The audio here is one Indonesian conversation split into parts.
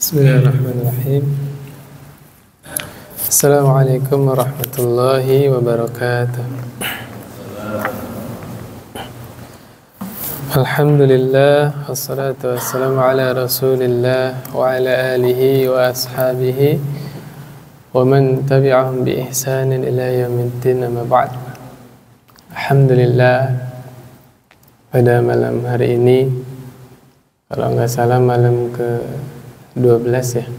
Bismillahirrahmanirrahim. Assalamualaikum warahmatullahi wabarakatuh. Alhamdulillah, wassalatu wassalamu ala rasulillah wa ala alihi wa ashabihi wa man tabi'ahum bi ihsanin ila yaumiddin, amma ba'd. Alhamdulillah, pada malam hari ini, kalau nggak salah malam ke 12 ya,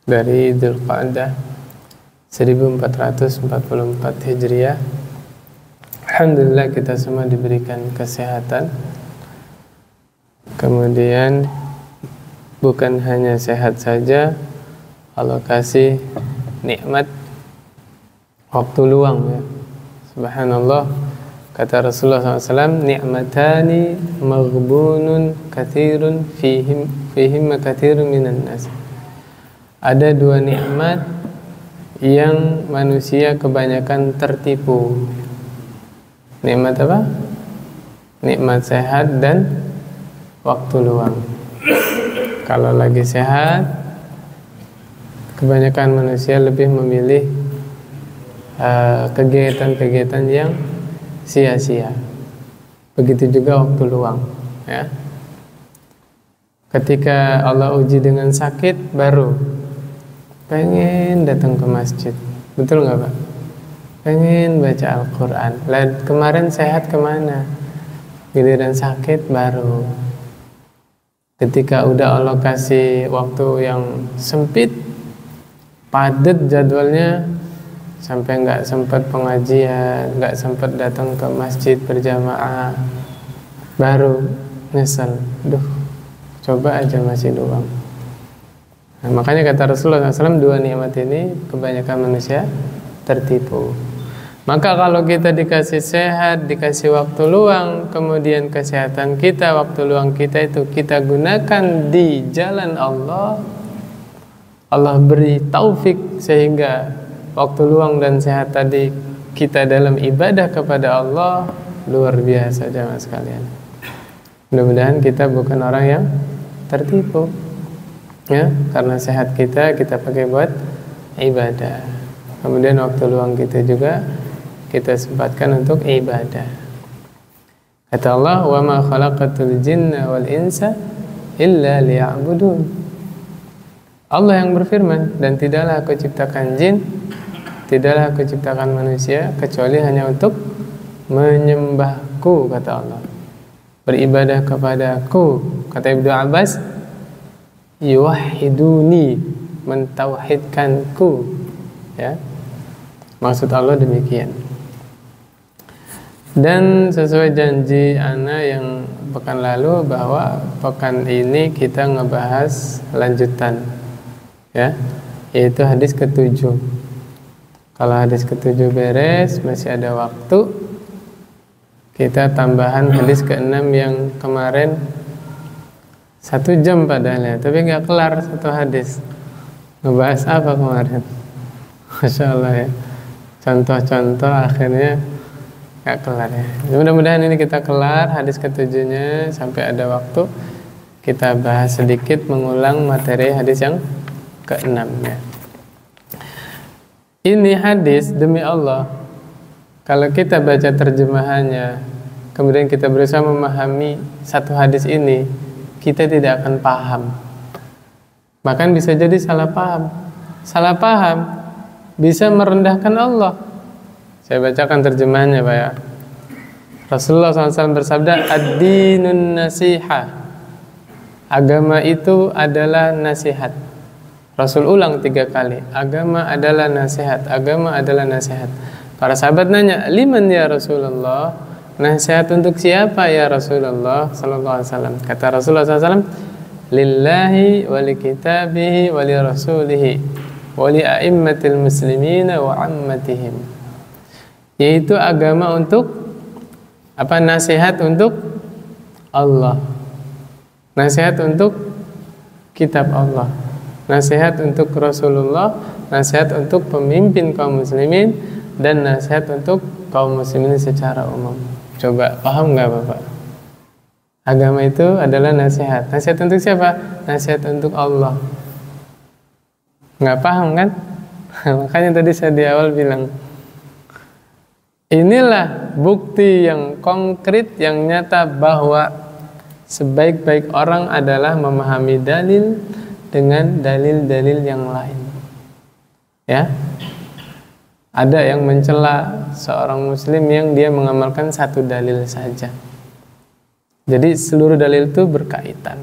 dari Dzulqa'dah 1444 Hijriah. Alhamdulillah kita semua diberikan kesehatan. Kemudian bukan hanya sehat saja, Allah kasih nikmat waktu luang ya. Subhanallah, kata Rasulullah SAW, ni'matani maghbunun kathirun fihim kathirun minan nas. Ada dua nikmat yang manusia kebanyakan tertipu. Nikmat apa? Nikmat sehat dan waktu luang. Kalau lagi sehat, kebanyakan manusia lebih memilih kegiatan-kegiatan yang sia-sia. Begitu juga waktu luang ya. Ketika Allah uji dengan sakit, baru pengen datang ke masjid. Betul nggak Pak? Pengen baca Al-Quran. Kemarin sehat kemana? Giliran sakit baru. Ketika udah Allah kasih waktu yang sempit, padat jadwalnya, sampai nggak sempat pengajian, nggak sempat datang ke masjid berjamaah, baru nyesel. Duh, coba aja masih doang. Nah, makanya kata Rasulullah SAW, dua nikmat ini kebanyakan manusia tertipu. Maka kalau kita dikasih sehat, dikasih waktu luang, kemudian kesehatan kita, waktu luang kita itu kita gunakan di jalan Allah, Allah beri taufik sehingga waktu luang dan sehat tadi kita dalam ibadah kepada Allah, luar biasa jemaah sekalian. Mudah-mudahan kita bukan orang yang tertipu ya, karena sehat kita pakai buat ibadah. Kemudian waktu luang kita juga kita sempatkan untuk ibadah. Kata Allah, wa ma khalaqatul jinna wal insa illa liya'budun. Allah yang berfirman, dan tidaklah aku ciptakan jin, tidaklah aku ciptakan manusia kecuali hanya untuk menyembahku, kata Allah, beribadah kepadaku. Kata Ibnu Abbas, yuwahhiduni, mentauhidkanku ya. Maksud Allah demikian. Dan sesuai janji ana yang pekan lalu, bahwa pekan ini kita ngebahas lanjutan ya, yaitu hadis ke-7. Kalau hadis ke-7 beres, masih ada waktu, kita tambahan hadis ke-6 yang kemarin 1 jam padahal ya, tapi nggak kelar satu hadis. Ngebahas apa kemarin? Masya Allah ya, contoh-contoh akhirnya nggak kelar ya. Mudah-mudahan ini kita kelar hadis ke-7-nya, sampai ada waktu kita bahas sedikit, mengulang materi hadis yang ke-6 ya. Ini hadis, demi Allah, kalau kita baca terjemahannya, kemudian kita berusaha memahami satu hadis ini, kita tidak akan paham. Bahkan bisa jadi salah paham. Salah paham bisa merendahkan Allah. Saya bacakan terjemahannya Pak ya. Rasulullah SAW bersabda, ad-dinun nasihah. Agama itu adalah nasihat. Rasul ulang 3 kali, agama adalah nasihat, agama adalah nasihat. Para sahabat nanya, liman ya Rasulullah? Nasihat untuk siapa ya Rasulullah sallallahu alaihi wasallam? Kata Rasulullah SAW, lillahi wa li kitabihi wa li rasulihi wa li a'immatil muslimina wa ammatihim. Yaitu agama untuk apa? Nasihat untuk Allah, nasihat untuk kitab Allah, nasihat untuk Rasulullah, nasihat untuk pemimpin kaum muslimin, dan nasihat untuk kaum muslimin secara umum. Coba paham nggak Bapak? Agama itu adalah nasihat. Nasihat untuk siapa? Nasihat untuk Allah. Nggak paham kan? Makanya tadi saya di awal bilang, inilah bukti yang konkret, yang nyata bahwa sebaik-baik orang adalah memahami dalil dengan dalil-dalil yang lain. Ya, ada yang mencela seorang muslim yang dia mengamalkan satu dalil saja. Jadi seluruh dalil itu berkaitan.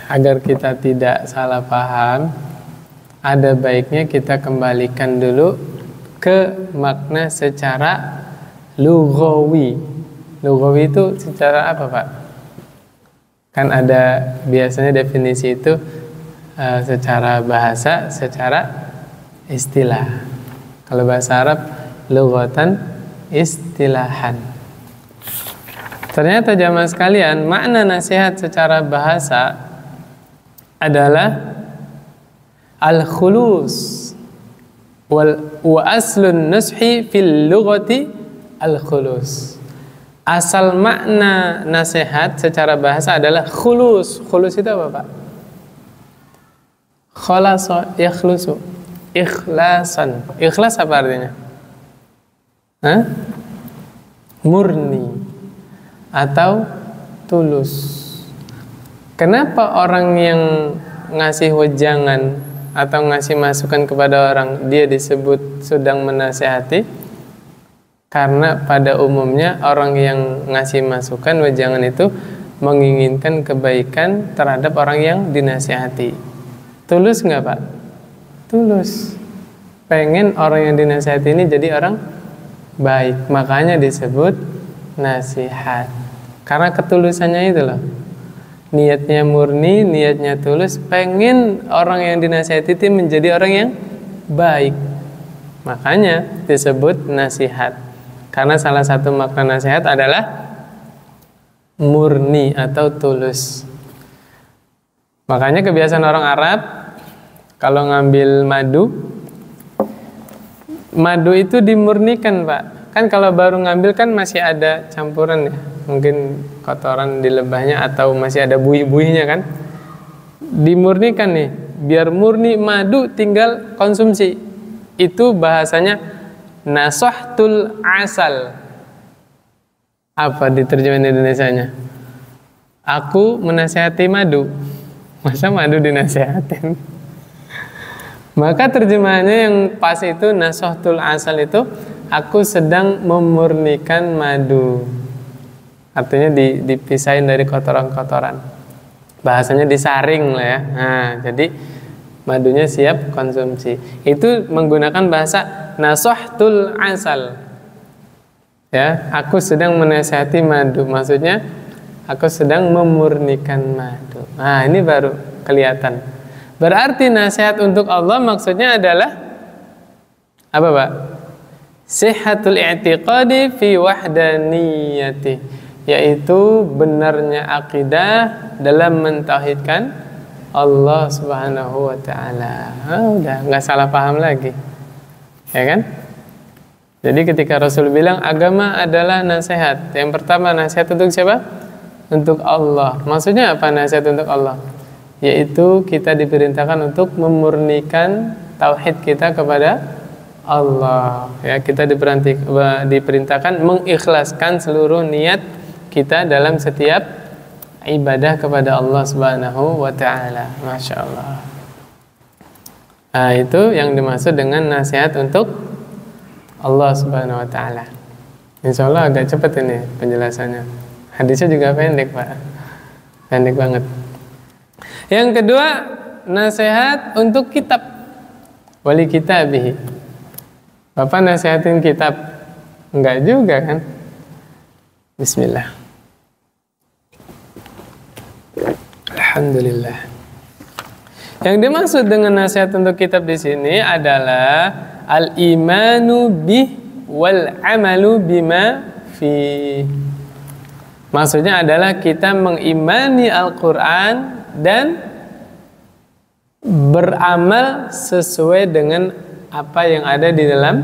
Agar kita tidak salah paham, ada baiknya kita kembalikan dulu ke makna secara lughawi. Lughawi itu secara apa, Pak? Kan ada biasanya definisi itu secara bahasa, secara istilah. Kalau bahasa Arab, lughatan, istilahan. Ternyata jamaah sekalian, makna nasihat secara bahasa adalah al-khulus wa aslun nushi fil lughati al-khulus. Asal makna nasihat secara bahasa adalah khulus. Khulus itu apa, Pak? Khalasa yakhlusu. Ikhlasan. Ikhlas apa artinya? Murni atau tulus. Kenapa orang yang ngasih wejangan atau ngasih masukan kepada orang dia disebut sedang menasehati? Karena pada umumnya orang yang ngasih masukan wejangan itu menginginkan kebaikan terhadap orang yang dinasehati. Tulus nggak, Pak? Tulus. Pengen orang yang dinasehati ini jadi orang baik. Makanya disebut nasihat. Karena ketulusannya itu loh. Niatnya murni, niatnya tulus, pengen orang yang dinasihati itu menjadi orang yang baik. Makanya disebut nasihat. Karena salah satu makna nasihat adalah murni atau tulus. Makanya kebiasaan orang Arab kalau ngambil madu itu dimurnikan, Pak. Kan kalau baru ngambil kan masih ada campuran ya, mungkin kotoran di lebahnya atau masih ada buih-buihnya kan. Dimurnikan nih, biar murni madu tinggal konsumsi. Itu bahasanya nasahtul asal. Apa diterjemahin Indonesianya? Aku menasihati madu. Masa madu dinasehatin? Maka terjemahannya yang pas itu nasahtul asal itu aku sedang memurnikan madu. Artinya dipisahin dari kotoran-kotoran. Bahasanya disaring lah ya. Nah, jadi madunya siap konsumsi. Itu menggunakan bahasa nasahtul asal. Ya, aku sedang menasihati madu. Maksudnya aku sedang memurnikan madu. Nah, ini baru kelihatan. Berarti nasihat untuk Allah maksudnya adalah apa, Pak? Sihhatul i'tiqadi fi wahdaniyati, yaitu benarnya akidah dalam mentauhidkan Allah Subhanahu wa taala. Udah enggak salah paham lagi. Ya kan? Jadi ketika Rasul bilang agama adalah nasihat, yang pertama nasihat untuk siapa? Untuk Allah. Maksudnya apa nasihat untuk Allah? Yaitu kita diperintahkan untuk memurnikan tauhid kita kepada Allah. Ya, kita diperintahkan mengikhlaskan seluruh niat kita dalam setiap ibadah kepada Allah Subhanahu wa taala. Masya Allah. Nah, itu yang dimaksud dengan nasihat untuk Allah Subhanahu wa taala. Insya Allah agak cepat ini penjelasannya. Hadisnya juga pendek, Pak. Pendek banget. Yang kedua, nasihat untuk kitab. Wali kitabihi. Bapak nasihatin kitab? Enggak juga kan? Bismillah. Alhamdulillah. Yang dimaksud dengan nasihat untuk kitab di sini adalah al-imanu bih wal amalu bima fi. Maksudnya adalah kita mengimani Al-Quran dan beramal sesuai dengan apa yang ada di dalam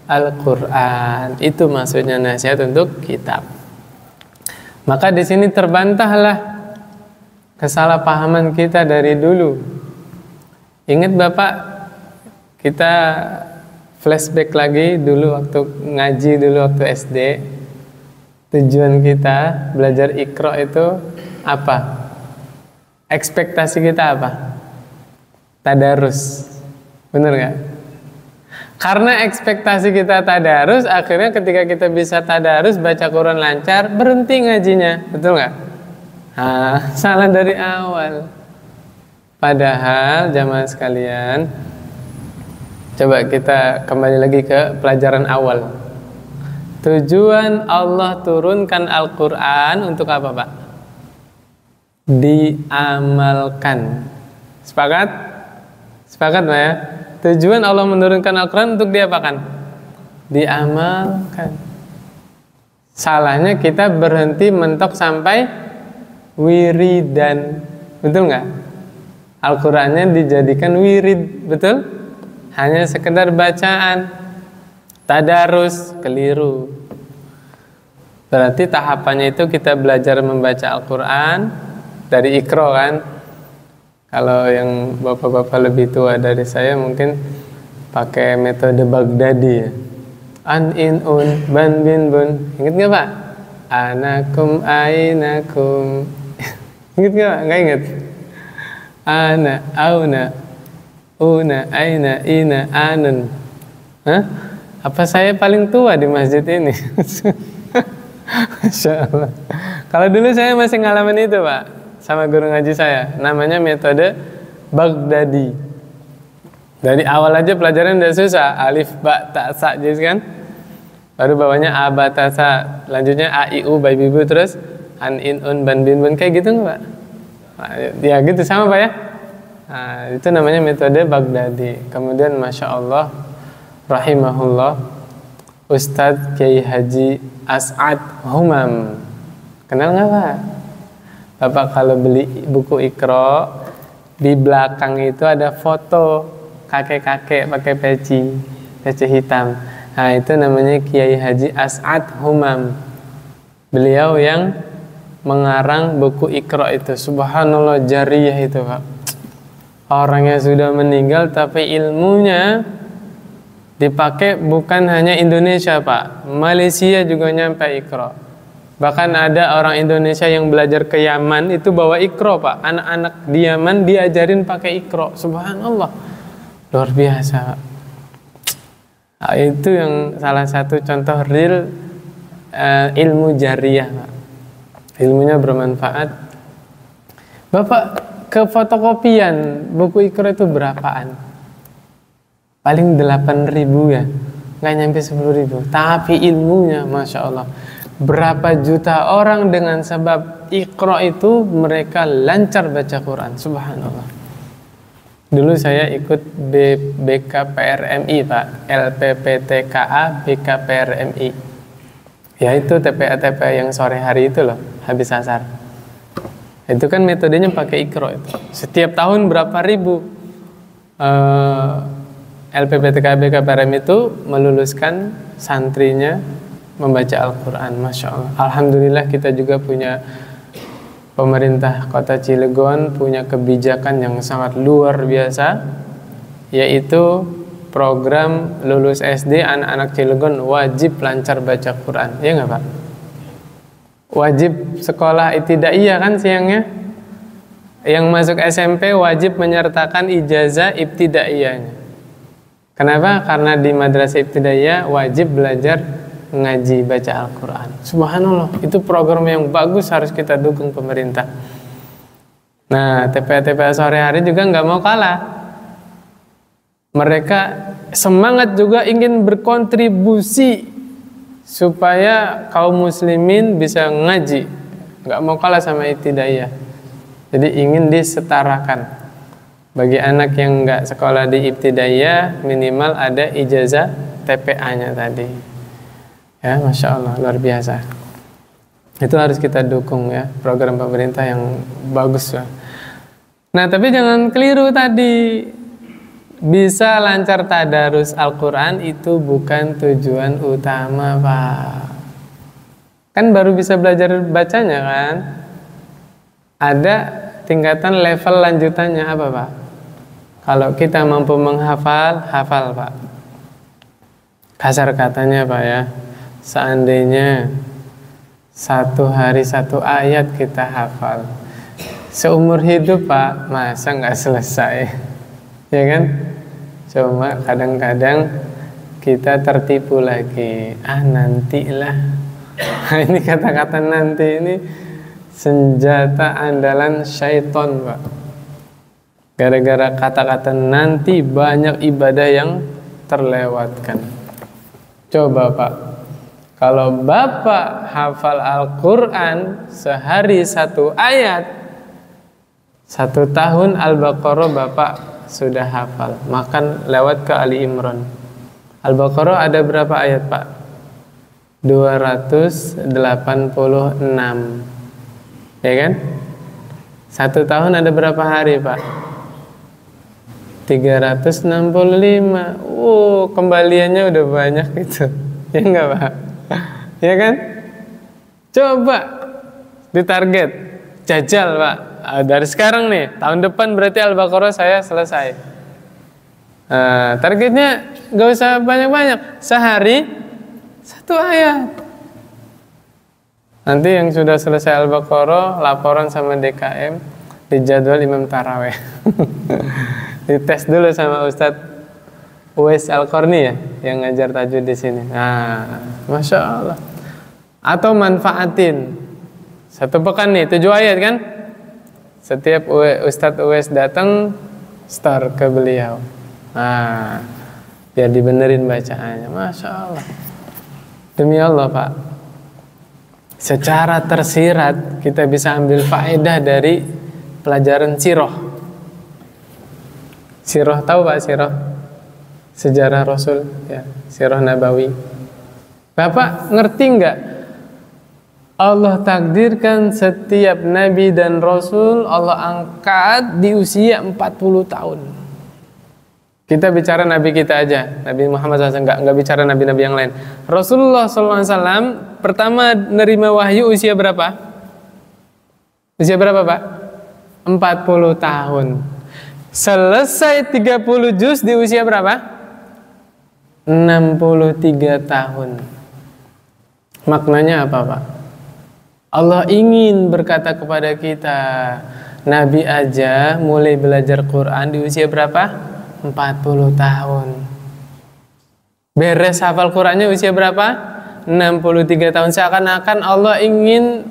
Al-Quran. Itu maksudnya nasihat untuk kitab. Maka di sini terbantahlah kesalahpahaman kita dari dulu. Ingat Bapak, kita flashback lagi dulu waktu ngaji, dulu waktu SD. Tujuan kita belajar Iqra itu apa? Ekspektasi kita apa? Tadarus. Bener gak? Karena ekspektasi kita tadarus, akhirnya ketika kita bisa tadarus, baca Quran lancar, berhenti ngajinya. Betul gak? Nah, salah dari awal. Padahal jamaah sekalian, coba kita kembali lagi ke pelajaran awal. Tujuan Allah turunkan Al-Quran untuk apa, Pak? Diamalkan. Sepakat? Sepakat, Pak ya? Tujuan Allah menurunkan Al-Quran untuk diapakan? Diamalkan. Salahnya kita berhenti mentok sampai wiridan. Betul nggak? Al-Qurannya dijadikan wirid. Betul? Hanya sekedar bacaan. Tadarus, keliru. Berarti tahapannya itu kita belajar membaca Al-Quran dari Iqra kan. Kalau yang bapak-bapak lebih tua dari saya mungkin pakai metode Baghdadi ya. An, in, un, ban, bin, bun. Ingat nggak Pak? Anakum, ainakum. Ingat nggak Pak? Nggak ingat? Ana, auna, una, aina, ina, anun. Hah? Apa saya paling tua di masjid ini? Masya Allah. Kalau dulu saya masih ngalamin itu Pak, sama guru ngaji saya. Namanya metode Baghdadi. Dari awal aja pelajaran udah susah. Alif, ba, ta, sa, jis kan. Baru bawahnya a, ba, ta, sa. Lanjutnya a, i, u, ba, bi, bu. Terus an, in, un, ban, bin, bun. Kayak gitu nggak Pak? Ya gitu sama Pak ya. Nah, itu namanya metode Baghdadi. Kemudian Masya Allah, rahimahullah, Ustadz Kiai Haji As'ad Humam. Kenal nggak Pak? Bapak kalau beli buku Iqra, di belakang itu ada foto kakek-kakek pakai peci hitam. Nah itu namanya Kiai Haji As'ad Humam. Beliau yang mengarang buku Iqra itu. Subhanallah, jariyah itu Pak. Orangnya sudah meninggal tapi ilmunya dipakai bukan hanya Indonesia Pak, Malaysia juga nyampe Iqra. Bahkan ada orang Indonesia yang belajar ke Yaman itu bawa Iqra Pak. Anak-anak di Yaman diajarin pakai Iqra. Subhanallah, luar biasa Pak. Nah, itu yang salah satu contoh real ilmu jariyah Pak. Ilmunya bermanfaat. Bapak ke fotokopian buku Iqra itu berapaan? Paling 8.000 ya, nggak nyampe 10.000. Tapi ilmunya, Masya Allah, berapa juta orang dengan sebab Iqra itu mereka lancar baca Quran. Subhanallah. Dulu saya ikut BKPRMI Pak, LPPTKA BKPRMI. Ya itu TPA yang sore hari itu loh, habis asar. Itu kan metodenya pakai Iqra itu. Setiap tahun berapa ribu LPPTK BKPRM itu meluluskan santrinya membaca Al-Quran. Masya Allah. Alhamdulillah kita juga punya pemerintah kota Cilegon punya kebijakan yang sangat luar biasa, yaitu program lulus SD anak-anak Cilegon wajib lancar baca Quran. Ya nggak Pak? Wajib sekolah ibtidaiyah kan siangnya. Yang masuk SMP wajib menyertakan ijazah ibtidaiyahnya. Kenapa? Karena di madrasah ibtidaiyah wajib belajar ngaji baca Al-Quran. Subhanallah, itu program yang bagus, harus kita dukung pemerintah. Nah, TPA sore hari juga nggak mau kalah. Mereka semangat juga ingin berkontribusi supaya kaum muslimin bisa ngaji, nggak mau kalah sama ibtidaiyah. Jadi ingin disetarakan. Bagi anak yang nggak sekolah di ibtidaiyah minimal ada ijazah TPA-nya tadi. Ya, Masya Allah, luar biasa. Itu harus kita dukung ya, program pemerintah yang bagus ya. Nah, tapi jangan keliru tadi. Bisa lancar tadarus Al-Quran itu bukan tujuan utama Pak. Kan baru bisa belajar bacanya kan. Ada tingkatan level lanjutannya apa Pak? Kalau kita mampu menghafal, hafal Pak. Kasar katanya Pak ya, seandainya satu hari satu ayat kita hafal, seumur hidup Pak, masa nggak selesai? Ya kan? Cuma kadang-kadang kita tertipu lagi. Nantilah. Ini kata-kata nanti ini senjata andalan syaiton Pak. Gara-gara kata-kata nanti banyak ibadah yang terlewatkan. Coba Pak, kalau Bapak hafal Al-Quran sehari satu ayat, 1 tahun Al-Baqarah Bapak sudah hafal. Makan lewat ke Ali Imran. Al-Baqarah ada berapa ayat Pak? 286. Ya kan? 1 tahun ada berapa hari Pak? 365. Kembaliannya udah banyak gitu. Ya enggak Pak? Ya kan? Coba ditarget, jajal Pak. Dari sekarang nih, tahun depan berarti Al-Baqarah saya selesai. Targetnya gak usah banyak-banyak, sehari 1 ayat. Nanti yang sudah selesai Al-Baqarah laporan sama DKM, dijadwal Imam Taraweh. Dites dulu sama Ustadz Uwais Al-Qarni ya, yang ngajar tajwid di sini. Masya Allah. Atau manfaatin 1 pekan nih 7 ayat kan? Setiap Ustadz Uwais datang, start ke beliau. Biar dibenerin bacaannya. Masya Allah. Demi Allah Pak, secara tersirat kita bisa ambil faedah dari pelajaran sirah. Sirah tahu Pak sirah? Sejarah Rasul ya, sirah Nabawi. Bapak ngerti nggak? Allah takdirkan setiap Nabi dan Rasul Allah angkat di usia 40 tahun. Kita bicara Nabi kita aja, Nabi Muhammad SAW, nggak bicara Nabi-Nabi yang lain. Rasulullah SAW pertama nerima wahyu usia berapa? Usia berapa Pak? 40 tahun. Selesai 30 juz di usia berapa? 63 tahun. Maknanya apa Pak? Allah ingin berkata kepada kita, Nabi aja mulai belajar Quran di usia berapa? 40 tahun. Beres hafal Qurannya usia berapa? 63 tahun. Seakan-akan Allah ingin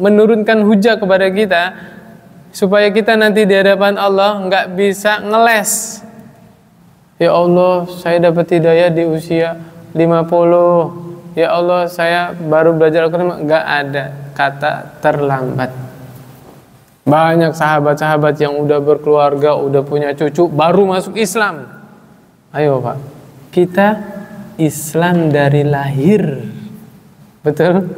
menurunkan hujah kepada kita supaya kita nanti di hadapan Allah nggak bisa ngeles. Ya Allah, saya dapat hidayah di usia 50. Ya Allah, saya baru belajar Al-Quran. Nggak ada kata terlambat. Banyak sahabat-sahabat yang udah berkeluarga, udah punya cucu, baru masuk Islam. Ayo Pak, kita Islam dari lahir. Betul?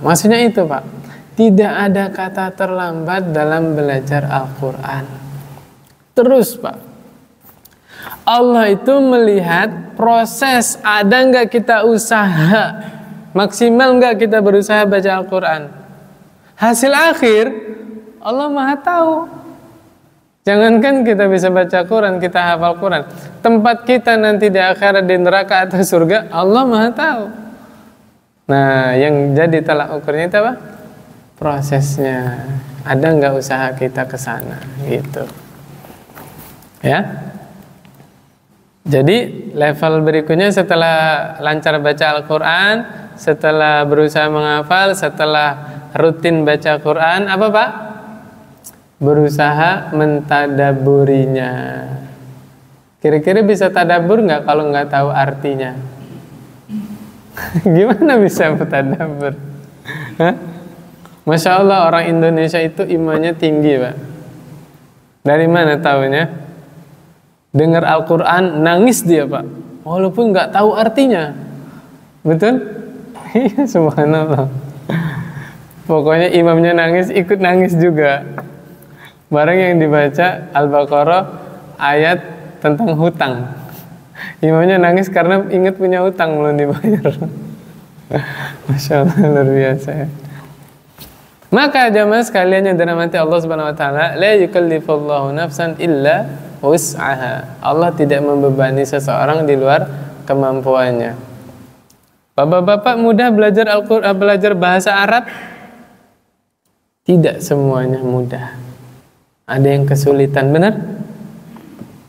Maksudnya itu Pak, tidak ada kata terlambat dalam belajar Al-Quran. Terus Pak, Allah itu melihat proses, ada nggak kita usaha, maksimal nggak kita berusaha baca Al-Quran. Hasil akhir Allah Maha tahu. Jangankan kita bisa baca Quran, kita hafal Quran, tempat kita nanti di akhirat di neraka atau surga Allah Maha tahu. Nah, yang jadi tolak ukurnya itu apa? Prosesnya. Ada nggak usaha kita ke sana gitu. Ya. Jadi level berikutnya setelah lancar baca Al-Quran, setelah berusaha menghafal, setelah rutin baca Quran, apa Pak? Berusaha mentadaburinya. Kira-kira bisa tadabur nggak kalau nggak tahu artinya? Gimana bisa mentadabur? Masya Allah, orang Indonesia itu imannya tinggi Pak. Dari mana tahunya? Dengar Al-Quran nangis dia Pak, walaupun nggak tahu artinya. Betul? Iya, subhanallah. Pokoknya imamnya nangis, ikut nangis juga. Barang yang dibaca Al-Baqarah ayat tentang hutang, imamnya nangis karena ingat punya hutang belum dibayar. Masya Allah, luar biasa ya. Maka jamaah sekalian yang dirahmati Allah Subhanahu wa taala, la yukallifullahu nafsan illa wus'aha. Allah tidak membebani seseorang di luar kemampuannya. Bapak-bapak mudah belajar Al-Qur'an, belajar bahasa Arab? Tidak semuanya mudah. Ada yang kesulitan, benar?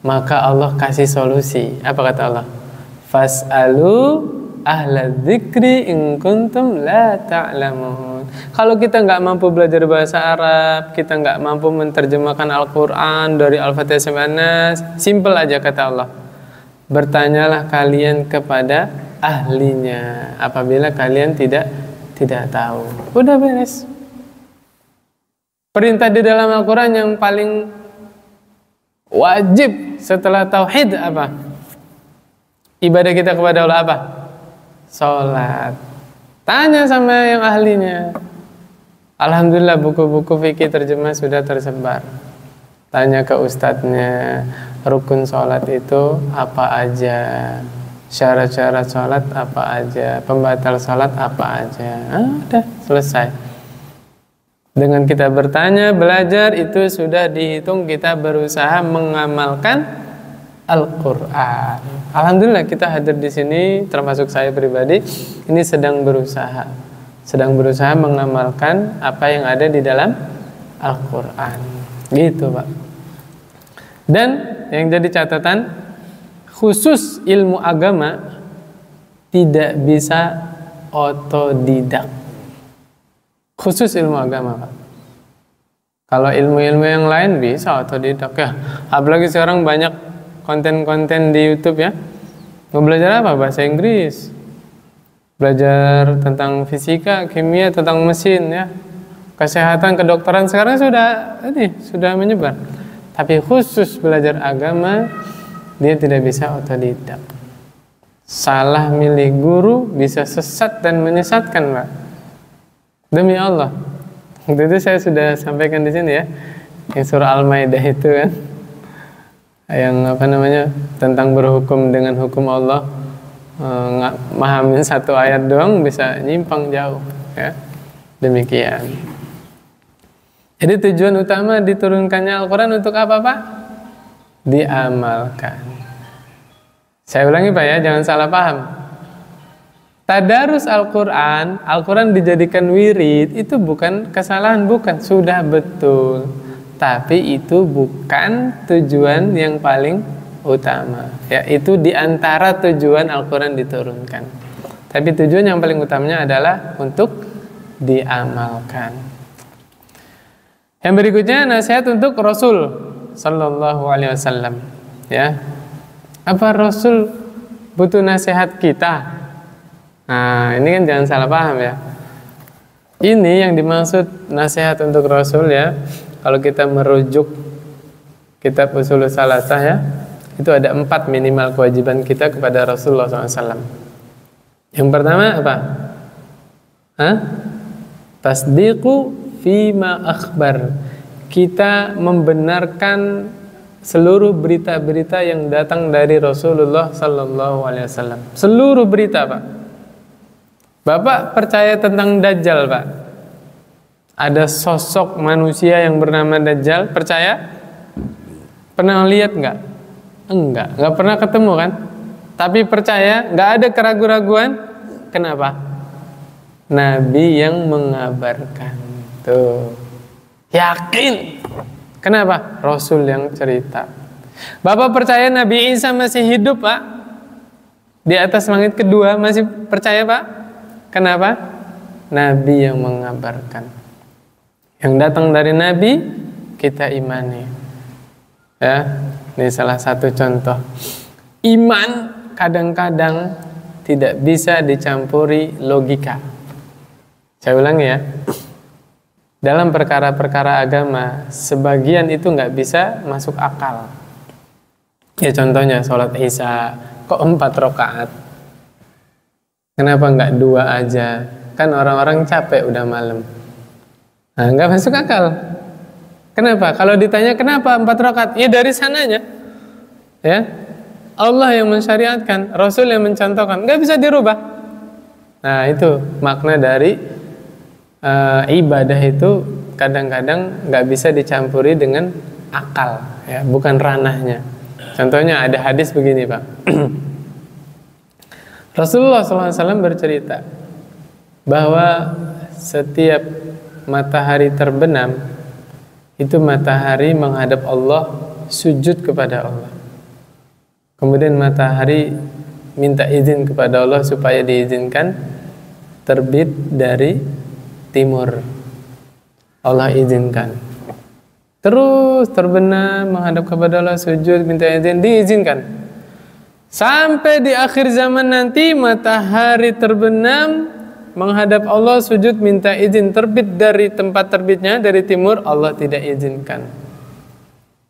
Maka Allah kasih solusi. Apa kata Allah? Fas'alu ahla dzikri in kuntum la ta'lamun. Kalau kita nggak mampu belajar bahasa Arab, kita nggak mampu menerjemahkan Al-Quran dari Al-Fatihah sampai Nas, simple aja kata Allah. Bertanyalah kalian kepada ahlinya apabila kalian tidak tahu. Udah beres. Perintah di dalam Al-Quran yang paling wajib setelah tauhid apa? Ibadah kita kepada Allah apa? Sholat. Tanya sama yang ahlinya. Alhamdulillah buku-buku fikih terjemah sudah tersebar. Tanya ke ustadznya, rukun sholat itu apa aja, syarat-syarat sholat apa aja, pembatal sholat apa aja. Udah selesai. Dengan kita bertanya, belajar, itu sudah dihitung kita berusaha mengamalkan Al-Quran. Alhamdulillah kita hadir di sini, termasuk saya pribadi, ini sedang berusaha mengamalkan apa yang ada di dalam Al-Quran. Gitu Pak. Dan yang jadi catatan, khusus ilmu agama tidak bisa otodidak. Khusus ilmu agama Pak. Kalau ilmu-ilmu yang lain bisa otodidak ya. Apalagi sekarang banyak konten-konten di YouTube ya. Mau belajar apa? Bahasa Inggris. Belajar tentang fisika, kimia, tentang mesin ya. Kesehatan, kedokteran sekarang sudah menyebar. Tapi khusus belajar agama dia tidak bisa otodidak. Salah milih guru bisa sesat dan menyesatkan, Pak. Demi Allah. Waktu itu saya sudah sampaikan di sini ya. Yang surah Al-Maidah itu kan. Yang tentang berhukum dengan hukum Allah, mahamin satu ayat doang bisa nyimpang jauh ya. Demikian. Jadi tujuan utama diturunkannya Al-Quran untuk apa Pak? Diamalkan. Saya ulangi Pak ya, jangan salah paham. Tadarus Al-Quran, Al-Quran dijadikan wirid, itu bukan kesalahan, bukan, sudah betul. Tapi itu bukan tujuan yang paling utama. Ya, itu diantara tujuan Al-Quran diturunkan. Tapi tujuan yang paling utamanya adalah untuk diamalkan. Yang berikutnya nasihat untuk Rasul Sallallahu Alaihi Wasallam. Ya, apa Rasul butuh nasihat kita? Nah, ini kan jangan salah paham ya. Ini yang dimaksud nasihat untuk Rasul ya. Kalau kita merujuk kitab Ushul Salasah ya, itu ada 4 minimal kewajiban kita kepada Rasulullah SAW. Yang pertama apa? Tasdiqu fima akhbar. Kita membenarkan seluruh berita-berita yang datang dari Rasulullah SAW. Seluruh berita Pak. Bapak percaya tentang Dajjal Pak? Ada sosok manusia yang bernama Dajjal, percaya? Pernah lihat nggak? Nggak pernah ketemu kan? Tapi percaya, nggak ada keraguan-raguan. Kenapa? Nabi yang mengabarkan. Tuh, yakin. Kenapa? Rasul yang cerita. Bapak percaya Nabi Isa masih hidup Pak? Di atas langit kedua masih percaya Pak? Kenapa? Nabi yang mengabarkan. Yang datang dari Nabi kita imani. Ya, ini salah satu contoh. Iman kadang-kadang tidak bisa dicampuri logika. Saya ulangi ya. Dalam perkara-perkara agama, sebagian itu nggak bisa masuk akal. Ya contohnya sholat Isya, kok 4 rakaat? Kenapa nggak 2 aja? Kan orang-orang capek udah malam. Nah, nggak masuk akal. Kenapa? Kalau ditanya kenapa 4 rakaat? Ya dari sananya. Ya, Allah yang mensyariatkan, Rasul yang mencontohkan, nggak bisa dirubah. Nah itu makna dari ibadah itu kadang-kadang nggak bisa dicampuri dengan akal, ya, bukan ranahnya. Contohnya ada hadis begini Pak. Rasulullah SAW bercerita bahwa setiap matahari terbenam itu matahari menghadap Allah, sujud kepada Allah. Kemudian matahari minta izin kepada Allah supaya diizinkan terbit dari timur. Allah izinkan. Terus terbenam menghadap kepada Allah, sujud minta izin, diizinkan. Sampai di akhir zaman nanti matahari terbenam menghadap Allah, sujud minta izin, terbit dari tempat terbitnya dari timur, Allah tidak izinkan.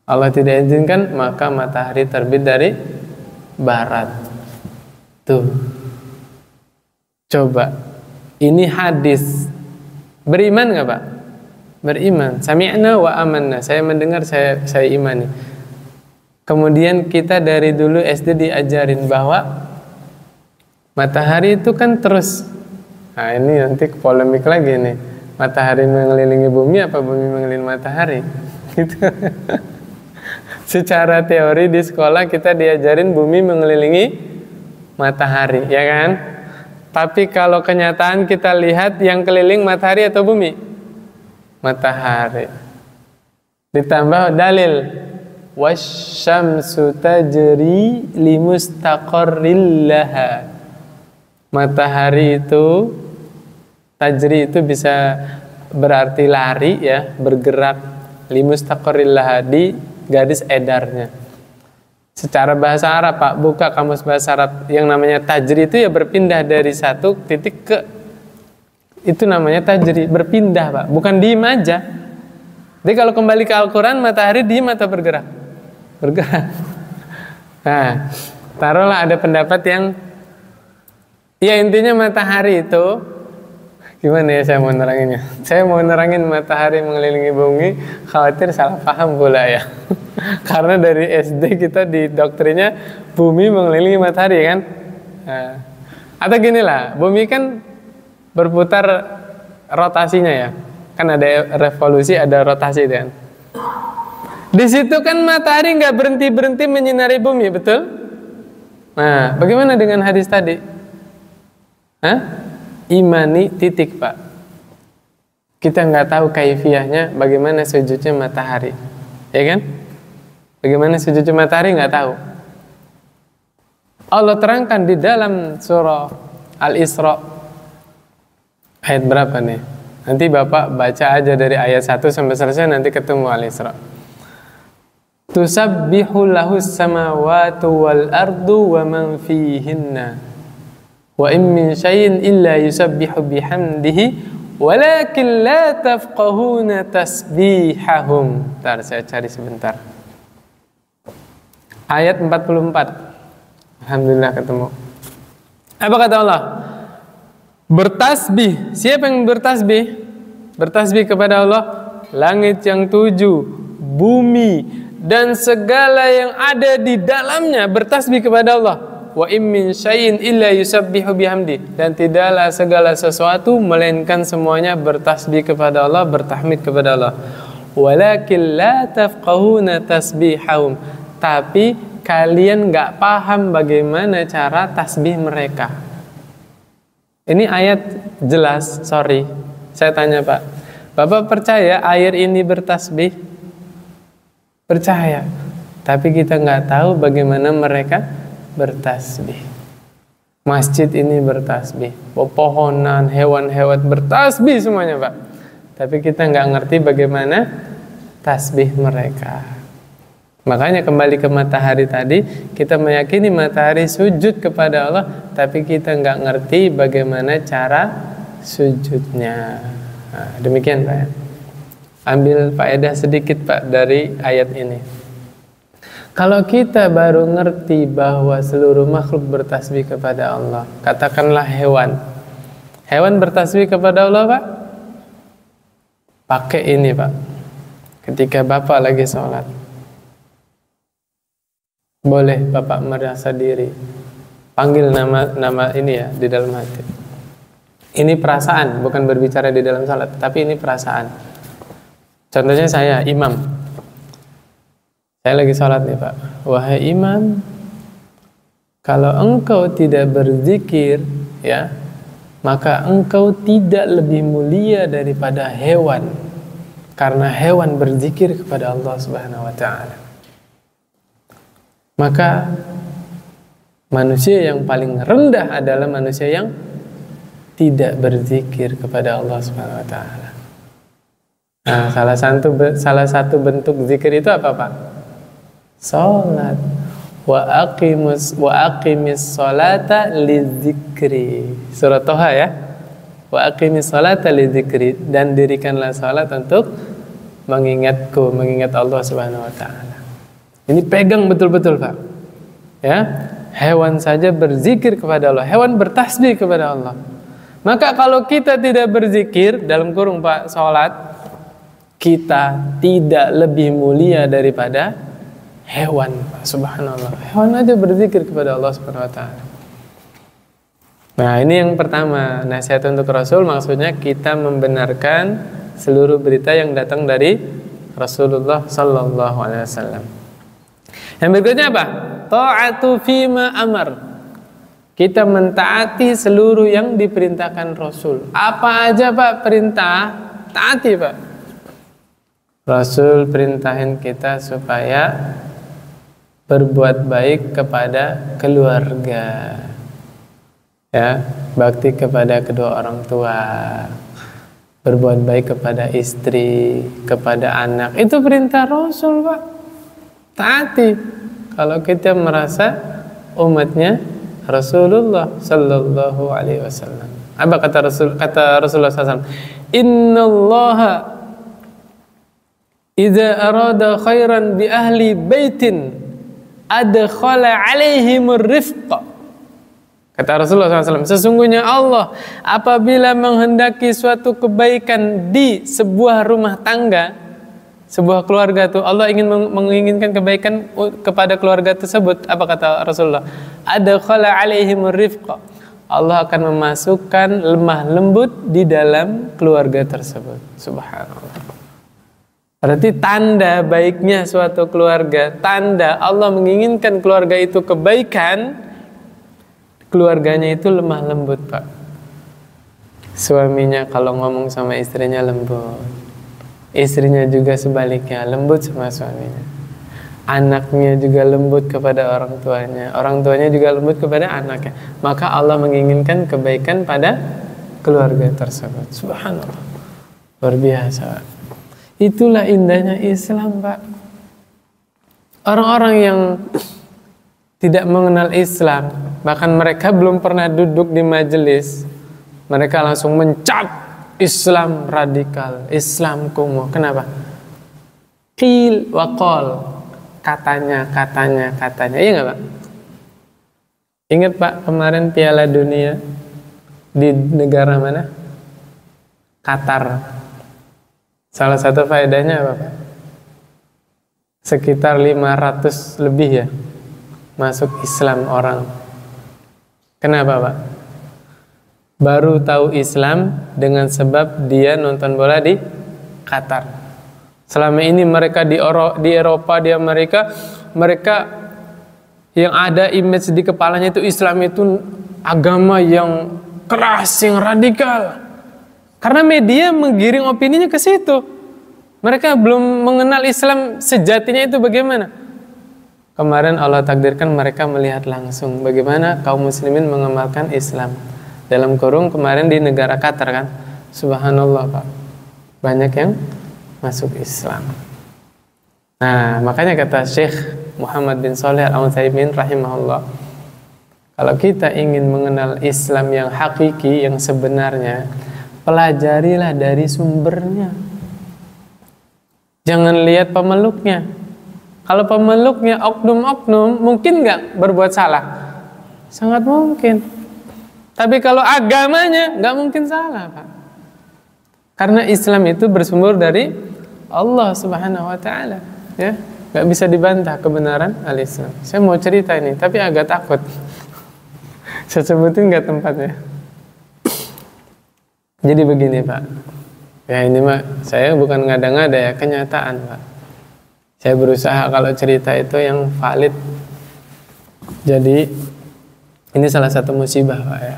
Allah tidak izinkan, maka matahari terbit dari barat. Tuh. Coba. Ini hadis. Beriman enggak, Pak? Beriman. Sami'na wa amanna. Saya mendengar, saya imani. Kemudian kita dari dulu SD diajarin bahwa matahari itu kan terus. Nah, ini nanti polemik lagi nih. Matahari mengelilingi bumi apa bumi mengelilingi matahari? Gitu. Secara teori di sekolah kita diajarin bumi mengelilingi matahari, ya kan? Tapi kalau kenyataan kita lihat yang keliling matahari atau bumi? Matahari. Ditambah dalil wasyamsu tajri limustaqarril laha. Matahari itu tajri itu bisa berarti lari, ya, bergerak, limustaqarril laha, di garis edarnya. Secara bahasa Arab, Pak, buka kamus bahasa Arab, yang namanya tajri itu ya berpindah dari satu titik ke, itu namanya tajri, berpindah, Pak, bukan diem aja. Jadi kalau kembali ke Al-Quran, matahari diem atau bergerak? Bergerak. Nah, taruhlah ada pendapat yang, ya intinya matahari itu, gimana ya saya mau neranginnya? Saya mau nerangin matahari mengelilingi bumi, khawatir salah paham pula ya. Karena dari SD kita di doktrinnya bumi mengelilingi matahari, kan? Nah, atau gini lah, bumi kan berputar rotasinya, ya. Kan ada revolusi, ada rotasi, kan? Di situ kan matahari nggak berhenti menyinari bumi, betul? Nah, bagaimana dengan hadis tadi? Hah? Imani titik, Pak. Kita nggak tahu kaifiyahnya bagaimana sujudnya matahari, ya kan? Bagaimana sujudnya matahari nggak tahu. Allah terangkan di dalam surah Al-Isra ayat berapa nih? Nanti Bapak baca aja dari ayat 1 sampai selesai, nanti ketemu Al-Isra. Tusabbihu lahus samawati wal ardu wa man fihinna. Wa in min syai'in illa yusabbihu bihamdihi walakin la tafqahuna tasbihahum. Bentar, saya cari sebentar. Ayat 44. Alhamdulillah ketemu. Apa kata Allah? Bertasbih. Siapa yang bertasbih? Bertasbih kepada Allah langit yang 7, bumi dan segala yang ada di dalamnya bertasbih kepada Allah. Wa in min syai'in illa yusabbihu bihamdi, dan tidaklah segala sesuatu melainkan semuanya bertasbih kepada Allah, bertahmid kepada Allah. Walakin la tafqahuna tasbihahum, tapi kalian nggak paham bagaimana cara tasbih mereka. Ini ayat jelas, sorry. Saya tanya, Pak, Bapak percaya air ini bertasbih? Percaya. Tapi kita nggak tahu bagaimana mereka bertasbih. Masjid ini bertasbih, pepohonan, hewan-hewan bertasbih semuanya, Pak. Tapi kita nggak ngerti bagaimana tasbih mereka. Makanya kembali ke matahari tadi, kita meyakini matahari sujud kepada Allah, tapi kita nggak ngerti bagaimana cara sujudnya. Nah, demikian, Pak. Ambil faedah sedikit, Pak, dari ayat ini. Kalau kita baru ngerti bahwa seluruh makhluk bertasbih kepada Allah, katakanlah hewan. Hewan bertasbih kepada Allah, Pak? Pakai ini, Pak. Ketika Bapak lagi sholat, boleh Bapak merasa diri, panggil nama ini ya di dalam hati. Ini perasaan, bukan berbicara di dalam salat, tapi ini perasaan. Contohnya saya, imam. Saya lagi salat nih Pak. Wahai imam, kalau engkau tidak berzikir, ya, maka engkau tidak lebih mulia daripada hewan, karena hewan berzikir kepada Allah Subhanahu wa taala. Maka manusia yang paling rendah adalah manusia yang tidak berzikir kepada Allah Subhanahu wa taala. Nah, salah satu bentuk zikir itu apa, Pak? Salat. Wa aqimis salata lidzikri. Surah Toha ya. Wa aqimis salata lidzikri, dan dirikanlah salat untuk mengingatku, mengingat Allah Subhanahu wa taala. Ini pegang betul-betul, Pak. Ya, hewan saja berzikir kepada Allah, hewan bertasbih kepada Allah. Maka kalau kita tidak berzikir, dalam kurung Pak, salat, kita tidak lebih mulia daripada hewan, Pak. Subhanallah. Hewan aja berzikir kepada Allah Subhanahu wa taala. Nah, ini yang pertama, nasihat untuk Rasul, maksudnya kita membenarkan seluruh berita yang datang dari Rasulullah sallallahu alaihi wasallam. Yang berikutnya apa? Ta'atu fima amar. Kita mentaati seluruh yang diperintahkan Rasul. Apa aja Pak perintah? Taati Pak. Rasul perintahin kita supaya berbuat baik kepada keluarga, ya, bakti kepada kedua orang tua, berbuat baik kepada istri, kepada anak. Itu perintah Rasul Pak. Taati. Kalau kita merasa umatnya Rasulullah sallallahu alaihi wasallam. Apa kata Rasulullah SAW? Innallaha idza arada khairan bi ahli baitin adkhala alaihimur rifqa. Kata Rasulullah SAW, sesungguhnya Allah apabila menghendaki suatu kebaikan di sebuah rumah tangga, sebuah keluarga tuh, Allah ingin menginginkan kebaikan kepada keluarga tersebut. Apa kata Rasulullah? Adkhala alaihimur rifqa. Allah akan memasukkan lemah lembut di dalam keluarga tersebut. Subhanallah. Berarti tanda baiknya suatu keluarga, tanda Allah menginginkan keluarga itu kebaikan, keluarganya itu lemah lembut, Pak. Suaminya kalau ngomong sama istrinya lembut, istrinya juga sebaliknya lembut sama suaminya. Anaknya juga lembut kepada orang tuanya juga lembut kepada anaknya. Maka Allah menginginkan kebaikan pada keluarga tersebut. Subhanallah. Luar biasa. Itulah indahnya Islam, Pak. Orang-orang yang tidak mengenal Islam, bahkan mereka belum pernah duduk di majelis, mereka langsung mencap Islam radikal, Islam kumuh. Kenapa? Qil wa qal. Katanya. Iya nggak Pak? Ingat Pak, kemarin Piala Dunia di negara mana? Qatar. Salah satu faedahnya apa Pak? Sekitar 500 lebih ya masuk Islam orang. Kenapa Pak? Baru tahu Islam dengan sebab dia nonton bola di Qatar. Selama ini mereka di Eropa, di Amerika, mereka yang ada image di kepalanya itu Islam itu agama yang keras, yang radikal. Karena media menggiring opininya ke situ. Mereka belum mengenal Islam sejatinya itu bagaimana. Kemarin Allah takdirkan mereka melihat langsung bagaimana kaum muslimin mengamalkan Islam. Dalam kurung kemarin di negara Qatar kan. Subhanallah Pak. Banyak yang masuk Islam. Nah, makanya kata Syekh Muhammad bin Shalih Al-Utsaimin rahimahullah, kalau kita ingin mengenal Islam yang hakiki, yang sebenarnya, pelajarilah dari sumbernya. Jangan lihat pemeluknya. Kalau pemeluknya oknum-oknum, mungkin nggak berbuat salah? Sangat mungkin. Tapi kalau agamanya, nggak mungkin salah, Pak. Karena Islam itu bersumber dari Allah Subhanahu wa taala, ya. Enggak bisa dibantah kebenaran al-Islam. Saya mau cerita ini, tapi agak takut. Saya sebutin enggak tempatnya. Jadi begini Pak, ya ini mah saya bukan ngada-ngada ya, kenyataan Pak. Saya berusaha kalau cerita itu yang valid. Jadi ini salah satu musibah Pak ya.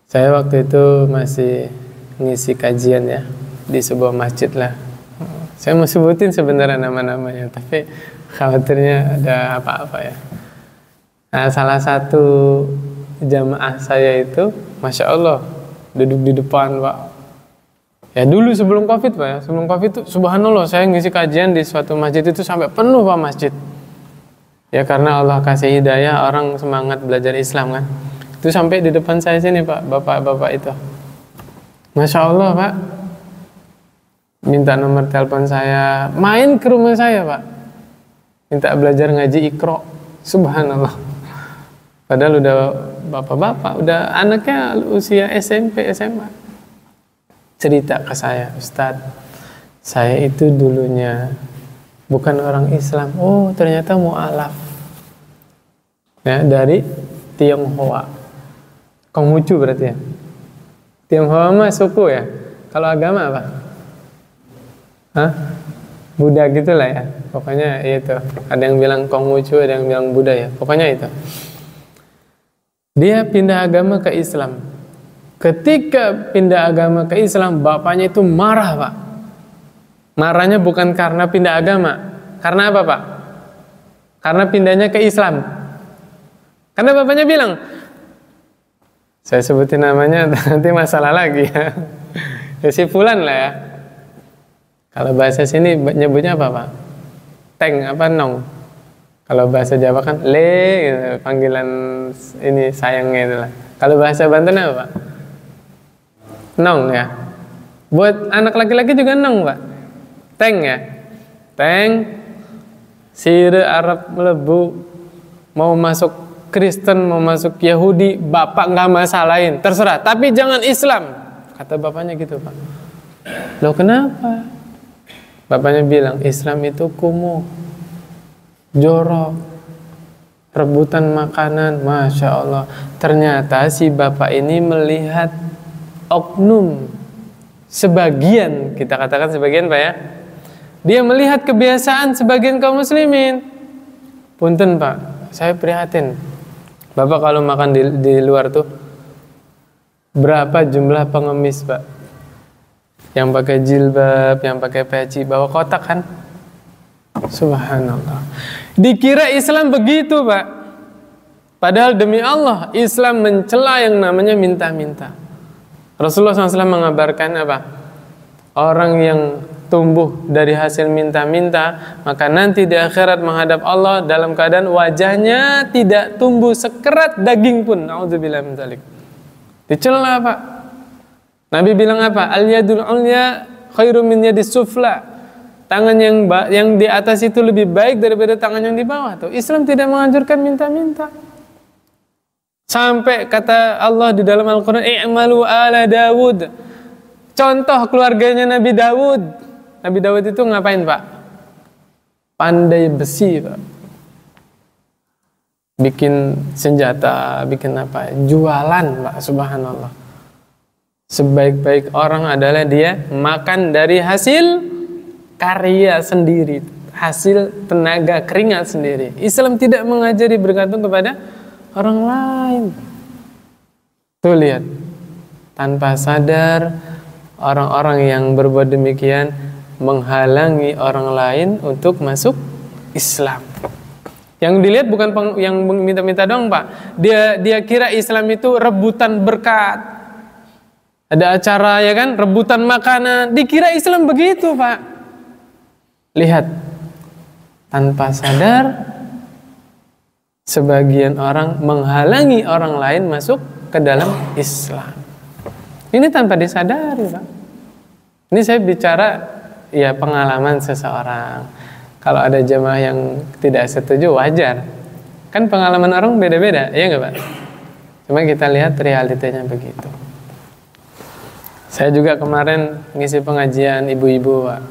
Saya waktu itu masih ngisi kajian ya di sebuah masjid lah. Saya mau sebutin sebenarnya nama-namanya, tapi khawatirnya ada apa-apa ya. Nah, salah satu jamaah saya itu, Masya Allah, duduk di depan Pak. Ya dulu sebelum Covid Pak ya, sebelum Covid itu subhanallah saya ngisi kajian di suatu masjid itu sampai penuh Pak masjid. Ya karena Allah kasih hidayah orang semangat belajar Islam kan. Itu sampai di depan saya sini Pak, bapak-bapak itu. Masya Allah Pak, minta nomor telepon saya, main ke rumah saya Pak, minta belajar ngaji Iqra. Subhanallah. Padahal udah bapak-bapak, udah anaknya usia SMP, SMA. Cerita ke saya, Ustadz, saya itu dulunya bukan orang Islam. Oh, ternyata mu'alaf. Ya, dari Tionghoa. Konghucu berarti ya. Tionghoa mah suku ya. Kalau agama apa? Hah? Buddha gitulah ya. Pokoknya itu. Ada yang bilang Konghucu, ada yang bilang Buddha ya. Pokoknya itu. Dia pindah agama ke Islam. Ketika pindah agama ke Islam, bapaknya itu marah Pak. Marahnya bukan karena pindah agama. Karena apa Pak? Karena pindahnya ke Islam. Karena bapaknya bilang, saya sebutin namanya nanti masalah lagi ya. Si Fulan lah ya. Kalau bahasa sini nyebutnya apa Pak? Teng apa nong? Kalau bahasa Jawa kan le gitu, panggilan ini sayangnya itu lah. Kalau bahasa Banten apa Pak? Nong ya. Buat anak laki-laki juga nong Pak. Teng ya. Teng. Sire Arab melebu, mau masuk Kristen, mau masuk Yahudi, bapak nggak masalahin, terserah. Tapi jangan Islam, kata bapaknya gitu Pak. Loh kenapa? Bapaknya bilang Islam itu kumuh, jorok, rebutan makanan. Masya Allah. Ternyata si bapak ini melihat oknum, sebagian, kita katakan sebagian Pak ya, dia melihat kebiasaan sebagian kaum muslimin. Punten Pak, saya prihatin. Bapak kalau makan di luar tuh berapa jumlah pengemis Pak? Yang pakai jilbab, yang pakai peci, bawa kotak kan? Subhanallah. Dikira Islam begitu Pak. Padahal demi Allah, Islam mencela yang namanya minta-minta. Rasulullah SAW mengabarkan apa? Orang yang tumbuh dari hasil minta-minta, maka nanti di akhirat menghadap Allah dalam keadaan wajahnya tidak tumbuh sekerat daging pun. Nauzubillah min dzalik. Dicela Pak. Nabi bilang apa? Al yadul ulya khairum min yadis sufla. Tangan yang di atas itu lebih baik daripada tangan yang di bawah. Tuh, Islam tidak menganjurkan minta-minta. Sampai kata Allah di dalam Al-Qur'an, "I'malu ala Dawud." Contoh keluarganya Nabi Dawud. Nabi Dawud itu ngapain Pak? Pandai besi Pak. Bikin senjata, bikin apa? Jualan Pak, subhanallah. Sebaik-baik orang adalah dia makan dari hasil karya sendiri, hasil tenaga keringat sendiri. Islam tidak mengajari bergantung kepada orang lain. Tuh lihat, tanpa sadar orang-orang yang berbuat demikian menghalangi orang lain untuk masuk Islam. Yang dilihat bukan yang minta-minta doang Pak. Dia kira Islam itu rebutan berkat. Ada acara ya kan, rebutan makanan. Dikira Islam begitu Pak. Lihat, tanpa sadar sebagian orang menghalangi orang lain masuk ke dalam Islam. Ini tanpa disadari Pak. Ini saya bicara ya pengalaman seseorang. Kalau ada jemaah yang tidak setuju wajar. Kan pengalaman orang beda-beda, ya nggak Pak? Cuma kita lihat realitanya begitu. Saya juga kemarin ngisi pengajian ibu-ibu Pak.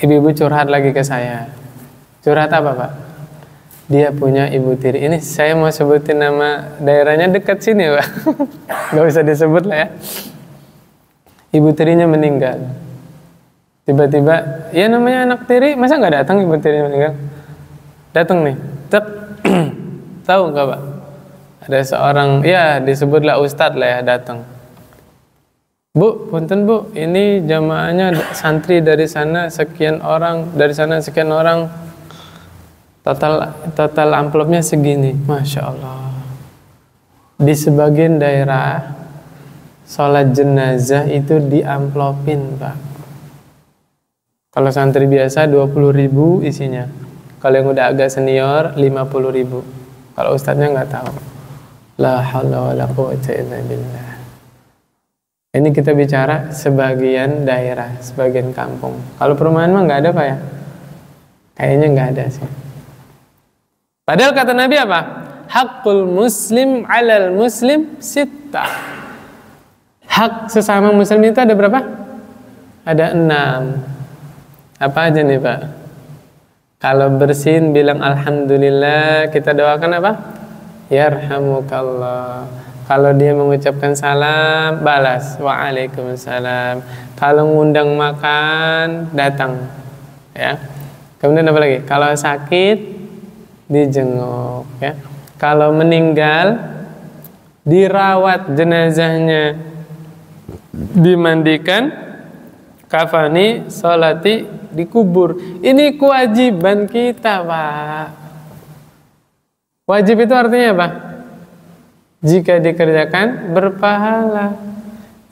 Ibu-ibu curhat lagi ke saya. Curhat apa Pak? dia punya ibu tiri. Ini saya mau sebutin nama daerahnya dekat sini, Pak. Gak usah disebut lah ya. Ibu tirinya meninggal. Tiba-tiba, ya namanya anak tiri, masa nggak datang ibu tirinya meninggal? Datang nih, tek. Tahu nggak, Pak? Ada seorang, ya disebutlah ustadz lah ya, datang. Bu, punten Bu, ini jamaahnya santri dari sana sekian orang, dari sana sekian orang. Total amplopnya segini, Masya Allah. Di sebagian daerah sholat jenazah itu diamplopin, Pak. Kalau santri biasa 20.000 isinya. Kalau yang udah agak senior 50.000. Kalau ustadznya nggak tahu. La haula wala quwwata illa billah. Ini kita bicara sebagian daerah, sebagian kampung. Kalau perumahan mah nggak ada, Pak ya? Kayaknya nggak ada sih. Padahal kata Nabi apa? Hakul muslim alal muslim sittah. Hak sesama muslim itu ada berapa? Ada 6. Apa aja nih, Pak? Kalau bersin bilang alhamdulillah, kita doakan apa? Yarhamukallah. Kalau dia mengucapkan salam, balas waalaikumsalam. Kalau ngundang makan, datang. Ya. Kemudian apa lagi? Kalau sakit, dijenguk. Ya. Kalau meninggal, dirawat jenazahnya, dimandikan, kafani, sholati, dikubur. Ini kewajiban kita, Pak. Wajib itu artinya apa? Jika dikerjakan berpahala,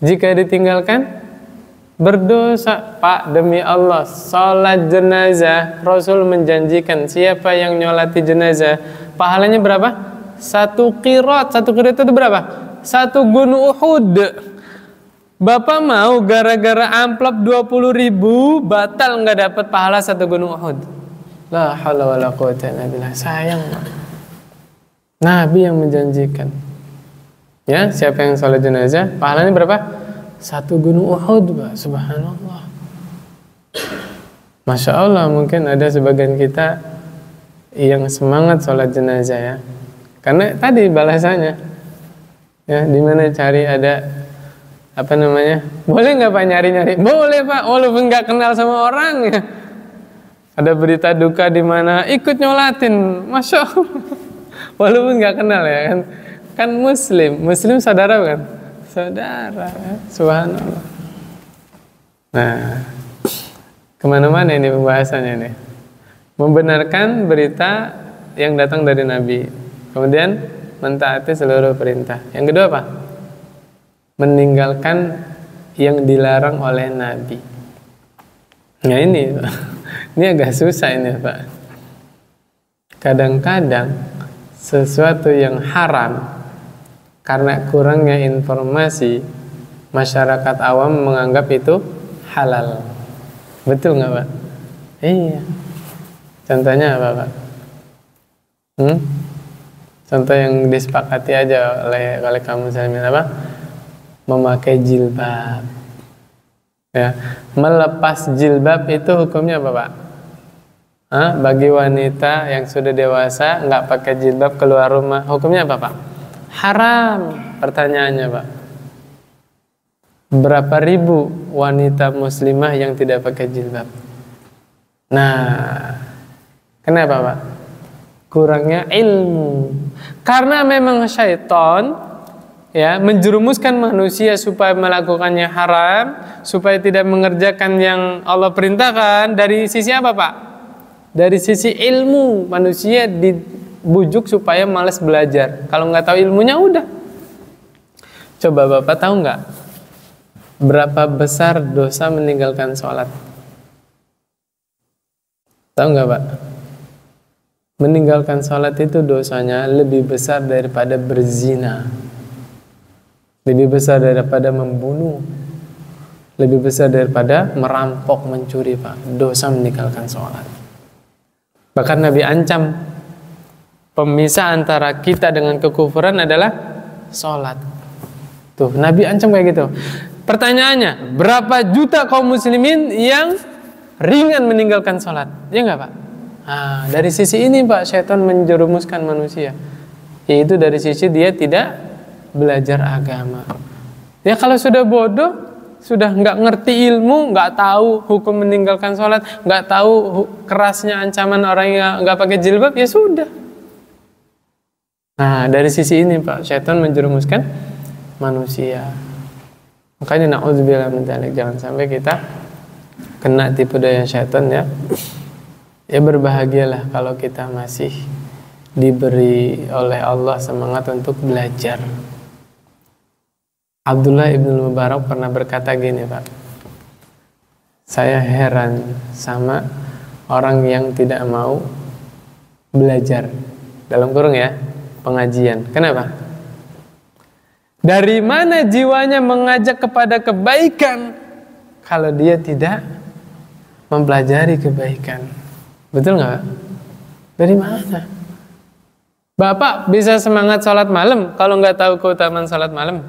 jika ditinggalkan berdosa. Pak, demi Allah, sholat jenazah Rasul menjanjikan siapa yang nyolati jenazah pahalanya berapa? 1 qirat. 1 qirat itu berapa? 1 gunung Uhud. Bapak mau gara-gara amplop 20.000 batal nggak dapat pahala 1 gunung Uhud? La haula wala quwwata illa billah. Sayang, Nabi yang menjanjikan. Ya, siapa yang sholat jenazah pahalanya berapa? 1 gunung Uhud, Pak. Subhanallah. Masya Allah, mungkin ada sebagian kita yang semangat sholat jenazah ya. Karena tadi balasannya, ya, di mana cari ada apa namanya? Boleh nggak Pak nyari-nyari? Boleh, Pak, walaupun nggak kenal sama orang ya. Ada berita duka di mana ikut nyolatin, Masya Allah. Walaupun nggak kenal ya kan. Kan muslim saudara kan? Saudara, ya? Subhanallah. Nah, kemana-mana ini pembahasannya nih. Membenarkan berita yang datang dari Nabi, kemudian mentaati seluruh perintah. Yang kedua apa? Meninggalkan yang dilarang oleh Nabi. Nah ini, ini agak susah ini, Pak. Kadang-kadang sesuatu yang haram karena kurangnya informasi, masyarakat awam menganggap itu halal. Betul nggak, Pak? Iya. Contohnya apa, Pak? Contoh yang disepakati aja oleh kaum muslimin apa? Memakai jilbab. Ya, melepas jilbab itu hukumnya apa, Pak? Bagi wanita yang sudah dewasa nggak pakai jilbab keluar rumah, hukumnya apa, Pak? Haram. Pertanyaannya, Pak, berapa ribu wanita muslimah yang tidak pakai jilbab? Nah, kenapa, Pak? Kurangnya ilmu. Karena memang syaitan ya menjerumuskan manusia supaya melakukannya haram, supaya tidak mengerjakan yang Allah perintahkan. Dari sisi apa, Pak? Dari sisi ilmu, manusia dibujuk supaya malas belajar. Kalau nggak tahu ilmunya udah. Coba Bapak tahu nggak berapa besar dosa meninggalkan sholat? Tahu nggak, Pak? Meninggalkan sholat itu dosanya lebih besar daripada berzina, lebih besar daripada membunuh, lebih besar daripada merampok, mencuri, Pak. Dosa meninggalkan sholat. Bahkan Nabi ancam pemisah antara kita dengan kekufuran adalah sholat. Tuh, Nabi ancam kayak gitu. Pertanyaannya, berapa juta kaum muslimin yang ringan meninggalkan sholat? Ya nggak, Pak? Nah, dari sisi ini Pak, syaitan menjerumuskan manusia. Yaitu dari sisi dia tidak belajar agama. Ya kalau sudah bodoh, sudah nggak ngerti ilmu, nggak tahu hukum meninggalkan sholat, nggak tahu kerasnya ancaman orang yang nggak pakai jilbab, ya sudah. Nah, dari sisi ini Pak, syaitan menjerumuskan manusia. Makanya na'udzubillah min dzalik, jangan sampai kita kena tipu daya syaitan ya. Ya berbahagialah kalau kita masih diberi oleh Allah semangat untuk belajar. Abdullah ibn Mubarak pernah berkata gini Pak, saya heran sama orang yang tidak mau belajar, dalam kurung ya, pengajian. Kenapa? Dari mana jiwanya mengajak kepada kebaikan kalau dia tidak mempelajari kebaikan? Betul nggak? Dari mana? Bapak bisa semangat sholat malam kalau nggak tahu keutamaan sholat malam?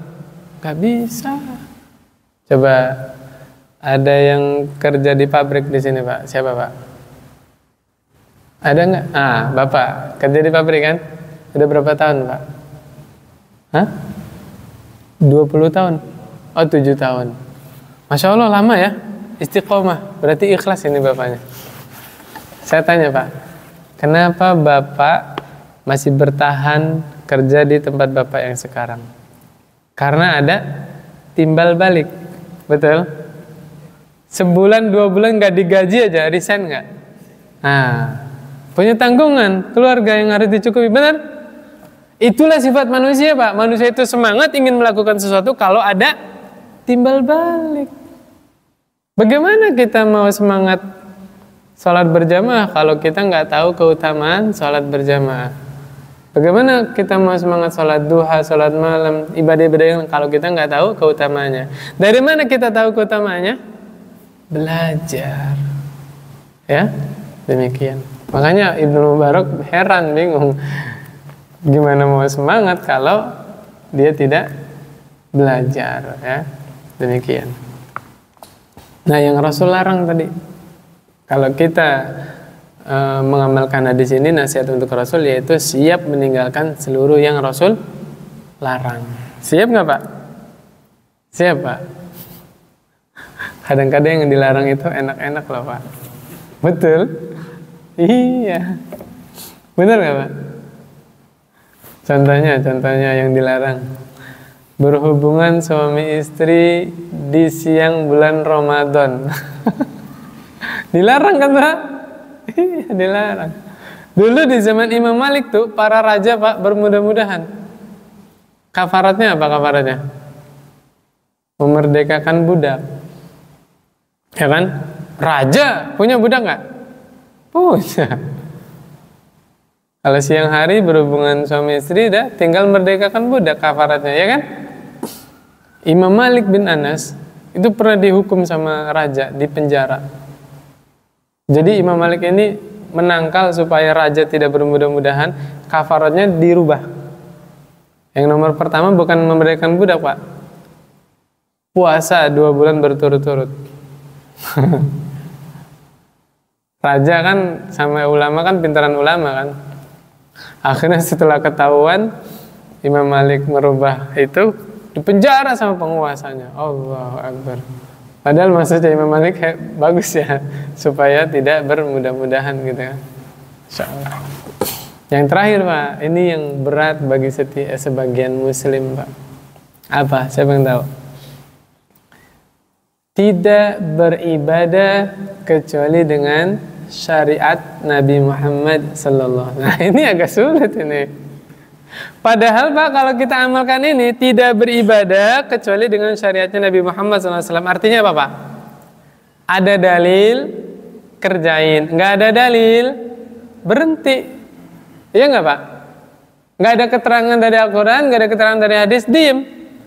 Nggak bisa. Coba ada yang kerja di pabrik di sini Pak. Siapa Pak? Ada nggak? Bapak kerja di pabrik kan? Udah berapa tahun Pak? Hah? 20 tahun? Oh 7 tahun. Masya Allah lama ya. Istiqomah. Berarti ikhlas ini bapaknya. Saya tanya Pak, kenapa Bapak masih bertahan kerja di tempat Bapak yang sekarang? Karena ada timbal balik, betul? Sebulan 2 bulan gak digaji aja, resign gak? Nah, punya tanggungan, keluarga yang harus dicukupi, benar? Itulah sifat manusia Pak, manusia itu semangat ingin melakukan sesuatu kalau ada timbal balik. Bagaimana kita mau semangat sholat berjamaah kalau kita nggak tahu keutamaan sholat berjamaah? Bagaimana kita mau semangat sholat duha, sholat malam, ibadah-ibadah kalau kita nggak tahu keutamaannya? Dari mana kita tahu keutamaannya? Belajar. Ya, demikian. Makanya Ibnu Mubarak heran, bingung. Gimana mau semangat kalau dia tidak belajar? Ya, demikian. Nah, yang Rasul larang tadi. Kalau kita mengamalkan hadis ini, nasihat untuk Rasul yaitu siap meninggalkan seluruh yang Rasul larang. Siap nggak Pak? Siap Pak. Kadang-kadang yang dilarang itu enak-enak loh Pak. Betul? Iya. Benar nggak Pak? Contohnya yang dilarang. Berhubungan suami istri di siang bulan Ramadan. Dilarang kan Pak? Iya, dilarang. Dulu di zaman Imam Malik tuh para raja Pak bermudah-mudahan. Kafaratnya apa kafaratnya? Memerdekakan budak. Ya kan? Raja punya budak nggak? Punya. Kalau siang hari berhubungan suami istri dah tinggal merdekakan budak, kafaratnya ya kan? Imam Malik bin Anas itu pernah dihukum sama raja di penjara. Jadi Imam Malik ini menangkal supaya raja tidak bermudah-mudahan, kafaratnya dirubah. Yang nomor pertama bukan memerdekakan budak Pak, puasa 2 bulan berturut-turut. Raja kan sama ulama kan pintaran ulama kan. Akhirnya setelah ketahuan Imam Malik merubah itu, dipenjara sama penguasanya. Allahu Akbar. Padahal maksudnya Imam Malik bagus ya, supaya tidak bermudah-mudahan gitu kan. Insyaallah. Yang terakhir Pak, ini yang berat bagi sebagian muslim Pak. Apa? Siapa yang tahu? Tidak beribadah kecuali dengan syariat Nabi Muhammad sallallahu alaihi wasallam. Nah, ini agak sulit ini. Padahal Pak, kalau kita amalkan ini, tidak beribadah kecuali dengan syariatnya Nabi Muhammad SAW. Artinya apa Pak? Ada dalil, kerjain. Nggak ada dalil, berhenti. Iya nggak Pak? Nggak ada keterangan dari Al-Quran, nggak ada keterangan dari hadis, diem.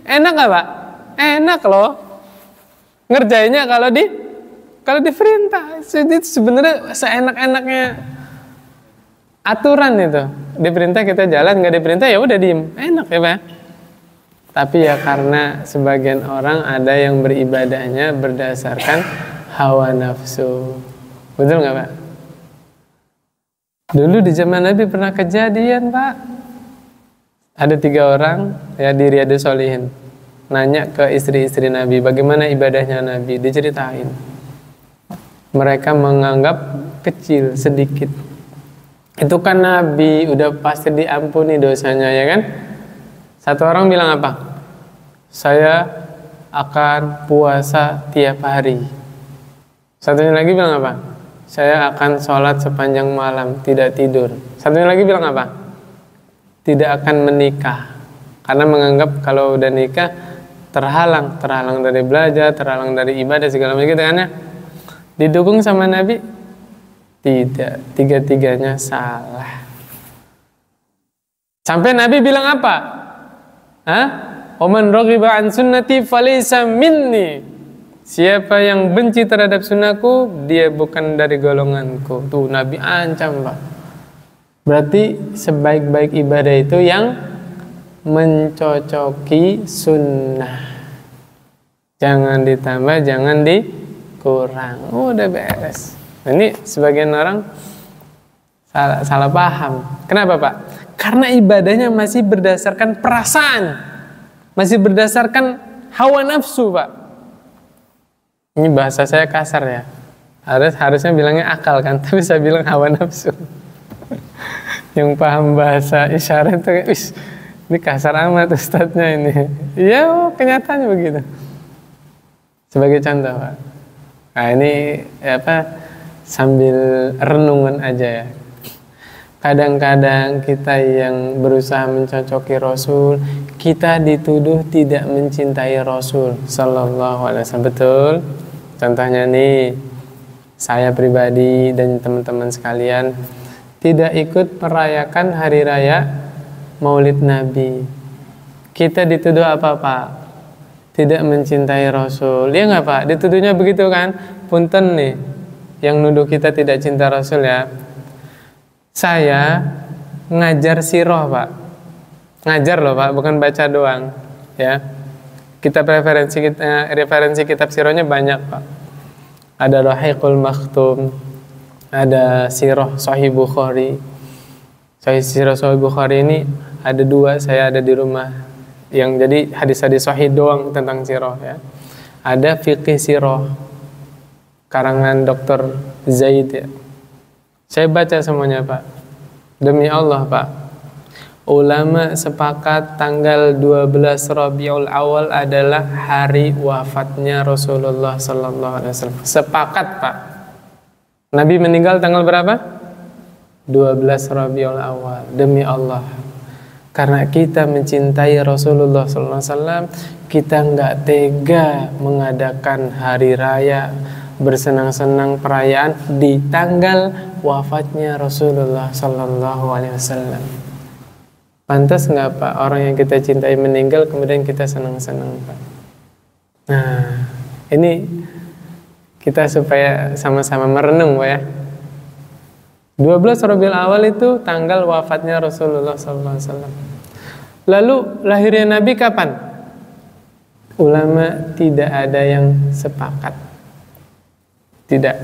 Enak nggak Pak? Enak loh. Ngerjainnya kalau diperintah. Itu sebenarnya seenak-enaknya aturan itu. Diperintah kita jalan, nggak diperintah ya udah diem, enak ya Pak. Tapi ya karena sebagian orang ada yang beribadahnya berdasarkan hawa nafsu, betul nggak Pak? Dulu di zaman Nabi pernah kejadian, Pak. Ada 3 orang ya di Riyadhus Shalihin nanya ke istri-istri Nabi bagaimana ibadahnya Nabi, diceritain. Mereka menganggap kecil, sedikit. Itu kan Nabi udah pasti diampuni dosanya, ya kan? Satu orang bilang apa? Saya akan puasa tiap hari. Satunya lagi bilang apa? Saya akan sholat sepanjang malam, tidak tidur. Satunya lagi bilang apa? Tidak akan menikah. Karena menganggap kalau udah nikah terhalang dari belajar, terhalang dari ibadah segala macam gitu kan ya. Didukung sama Nabi? Tidak, tiga-tiganya salah. Sampai Nabi bilang apa? Oman raghiba an sunnati falaysa minni. Siapa yang benci terhadap sunnahku, dia bukan dari golonganku. Tuh Nabi ancam, Pak. Berarti sebaik-baik ibadah itu yang mencocoki sunnah. Jangan ditambah, jangan dikurang. Udah beres. Ini sebagian orang salah paham. Kenapa, Pak? Karena ibadahnya masih berdasarkan perasaan, masih berdasarkan hawa nafsu, Pak. Ini bahasa saya kasar ya. Harusnya bilangnya akal kan, tapi saya bilang hawa nafsu. Yang paham bahasa isyarat itu, ini kasar amat ustadznya ini. Iya, kenyataannya begitu. Sebagai contoh, Pak. Nah ini sambil renungan aja ya. Kadang-kadang kita yang berusaha mencocoki Rasul, kita dituduh tidak mencintai Rasul Sallallahu Alaihi Wasallam. Betul? Contohnya nih, saya pribadi dan teman-teman sekalian tidak ikut merayakan hari raya Maulid Nabi. Kita dituduh apa, Pak? Tidak mencintai Rasul. Ya nggak, Pak? Dituduhnya begitu kan? Punten nih, yang nuduh kita tidak cinta Rasul ya. Saya ngajar sirah, Pak. Ngajar loh, Pak, bukan baca doang, ya. Referensi kitab sirahnya banyak, Pak. Ada Rahiqul Makhtum, ada sirah Sahih Bukhari. Sirah Sahih Bukhari ini ada 2, saya ada di rumah. Yang jadi hadis-hadis sahih doang tentang sirah ya. Ada Fiqih Sirah karangan Dr. Zaid ya. Saya baca semuanya, Pak. Demi Allah, Pak. Ulama sepakat tanggal 12 Rabiul Awal adalah hari wafatnya Rasulullah sallallahu alaihi wasallam. Sepakat, Pak. Nabi meninggal tanggal berapa? 12 Rabiul Awal. Demi Allah. Karena kita mencintai Rasulullah sallallahu alaihi wasallam, kita enggak tega mengadakan hari raya bersenang-senang perayaan di tanggal wafatnya Rasulullah sallallahu alaihi wasallam. Pantas nggak, Pak, orang yang kita cintai meninggal kemudian kita senang-senang, Pak? Nah, ini kita supaya sama-sama merenung, Pak ya. 12 Rabiul Awal itu tanggal wafatnya Rasulullah sallallahu alaihi wasallam. Lalu lahirnya Nabi kapan? Ulama tidak ada yang sepakat. Tidak.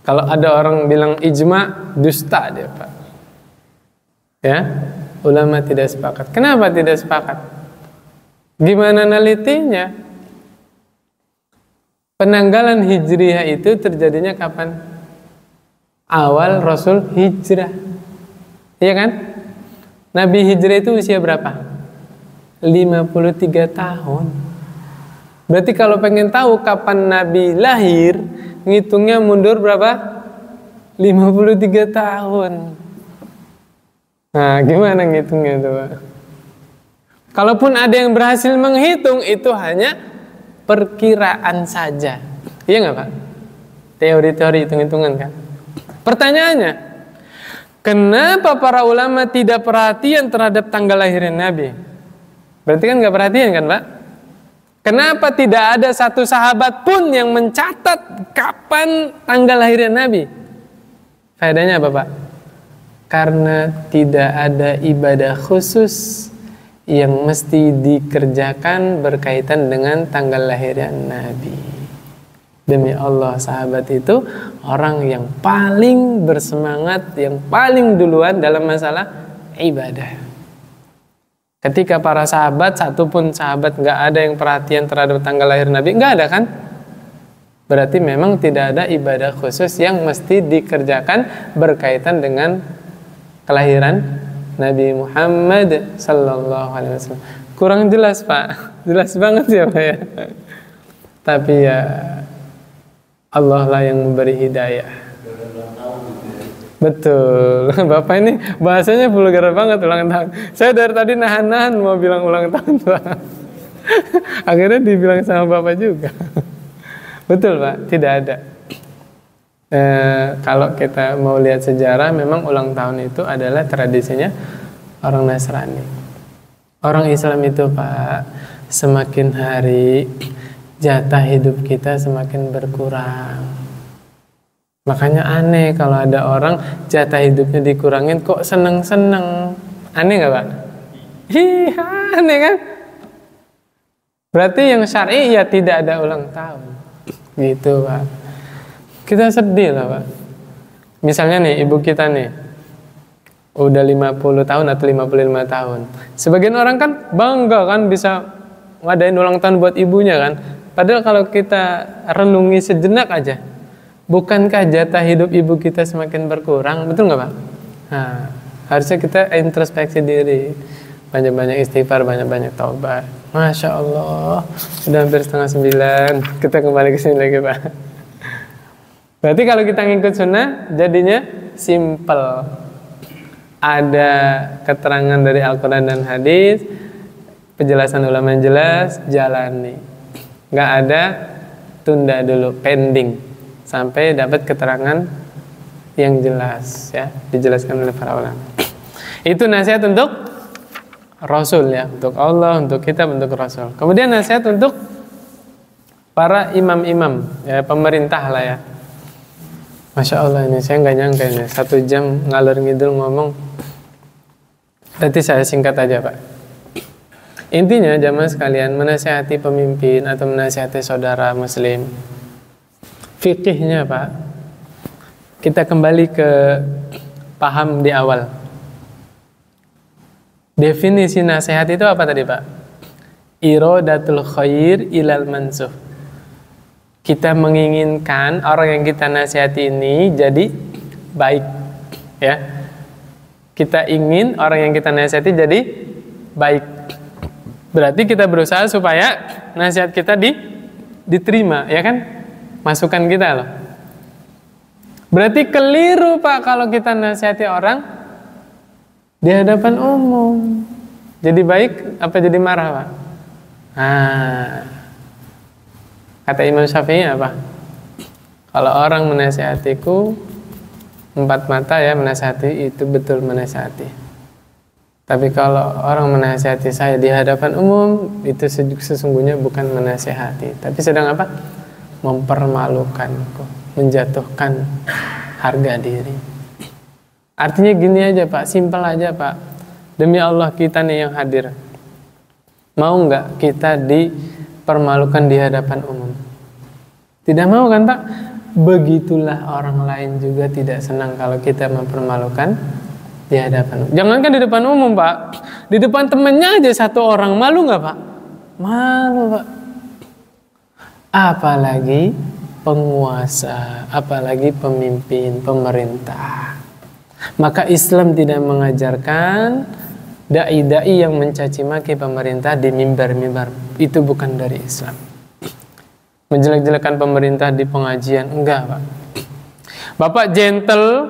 Kalau ada orang bilang ijma, dusta dia, Pak. Ya, ulama tidak sepakat. Kenapa tidak sepakat? Gimana nelitinya? Penanggalan hijriah itu terjadinya kapan? Awal Rasul hijrah. Iya kan? Nabi hijrah itu usia berapa? 53 tahun. Berarti kalau pengen tahu kapan Nabi lahir, ngitungnya mundur berapa? 53 tahun. Nah, gimana ngitungnya itu, Pak? Kalaupun ada yang berhasil menghitung, itu hanya perkiraan saja. Iya nggak, Pak? Teori-teori hitung-hitungan kan? Pertanyaannya, kenapa para ulama tidak perhatian terhadap tanggal lahirnya Nabi? Berarti kan nggak perhatian kan, Pak? Kenapa tidak ada satu sahabat pun yang mencatat kapan tanggal lahirnya Nabi? Faedahnya apa, Pak? Karena tidak ada ibadah khusus yang mesti dikerjakan berkaitan dengan tanggal lahirnya Nabi. Demi Allah, sahabat itu orang yang paling bersemangat, yang paling duluan dalam masalah ibadah. Ketika para sahabat, satupun sahabat nggak ada yang perhatian terhadap tanggal lahir Nabi, nggak ada kan? Berarti memang tidak ada ibadah khusus yang mesti dikerjakan berkaitan dengan kelahiran Nabi Muhammad sallallahu alaihi wasallam. Kurang jelas, Pak. Jelas banget ya, Pak ya. Tapi ya Allah lah yang memberi hidayah. Betul. Bapak ini bahasanya vulgar banget, ulang tahun. Saya dari tadi nahan-nahan mau bilang ulang tahun, Pak. Akhirnya dibilang sama Bapak juga. Betul, Pak, tidak ada. Kalau kita mau lihat sejarah, memang ulang tahun itu adalah tradisinya orang Nasrani. Orang Islam itu, Pak, semakin hari jatah hidup kita semakin berkurang. Makanya aneh kalau ada orang jatah hidupnya dikurangin kok seneng-seneng. Aneh nggak, Pak? Iya, aneh kan? Berarti yang syar'i ya tidak ada ulang tahun. Gitu, Pak. Kita sedih lah, Pak. Misalnya nih, ibu kita nih udah 50 tahun atau 55 tahun. Sebagian orang kan bangga kan bisa ngadain ulang tahun buat ibunya kan. Padahal kalau kita renungi sejenak aja, bukankah jatah hidup ibu kita semakin berkurang? Betul nggak, Pak? Nah, harusnya kita introspeksi diri. Banyak-banyak istighfar, banyak-banyak taubat. Masya Allah, sudah hampir 8:30. Kita kembali ke sini lagi, Pak. Berarti kalau kita ngikut sunnah, jadinya simple. Ada keterangan dari Al-Quran dan hadis, penjelasan ulama yang jelas, jalani. Nggak ada tunda dulu, pending sampai dapat keterangan yang jelas, ya, dijelaskan oleh para ulama. Itu nasihat untuk Rasul, ya, untuk Allah, untuk kita, untuk Rasul. Kemudian nasihat untuk para imam-imam, ya, pemerintah lah ya. Masya Allah, ini saya nggak nyangka ini 1 jam ngalor ngidul ngomong. Nanti saya singkat aja, Pak. Intinya jamaah sekalian, menasihati pemimpin atau menasihati saudara muslim, fikihnya, Pak, kita kembali ke paham di awal. Definisi nasihat itu apa tadi, Pak? Iradatul khair ilal mansuh. Kita menginginkan orang yang kita nasihati ini jadi baik, ya. Kita ingin orang yang kita nasihati jadi baik. Berarti kita berusaha supaya nasihat kita diterima, ya kan? Masukan kita loh. Berarti keliru, Pak, kalau kita nasihati orang di hadapan umum. Jadi baik apa jadi marah, Pak? Kata Imam Syafi'i apa? Kalau orang menasihatiku 4 mata, ya, menasihati itu betul menasihati. Tapi kalau orang menasihati saya di hadapan umum, itu sesungguhnya bukan menasihati, tapi sedang apa? Mempermalukanku, menjatuhkan harga diri. Artinya gini aja, Pak, simpel aja, Pak. Demi Allah, kita nih yang hadir, mau nggak kita dipermalukan di hadapan umum? Tidak mau kan, Pak? Begitulah orang lain juga tidak senang kalau kita mempermalukan di hadapan umum. Jangankan di depan umum, Pak, di depan temannya aja 1 orang, malu nggak, Pak? Malu, Pak. Apalagi penguasa, apalagi pemimpin, pemerintah. Maka Islam tidak mengajarkan dai-dai yang mencaci maki pemerintah di mimbar-mimbar. Itu bukan dari Islam. Menjelek-jelekan pemerintah di pengajian, enggak, Pak. Bapak gentle,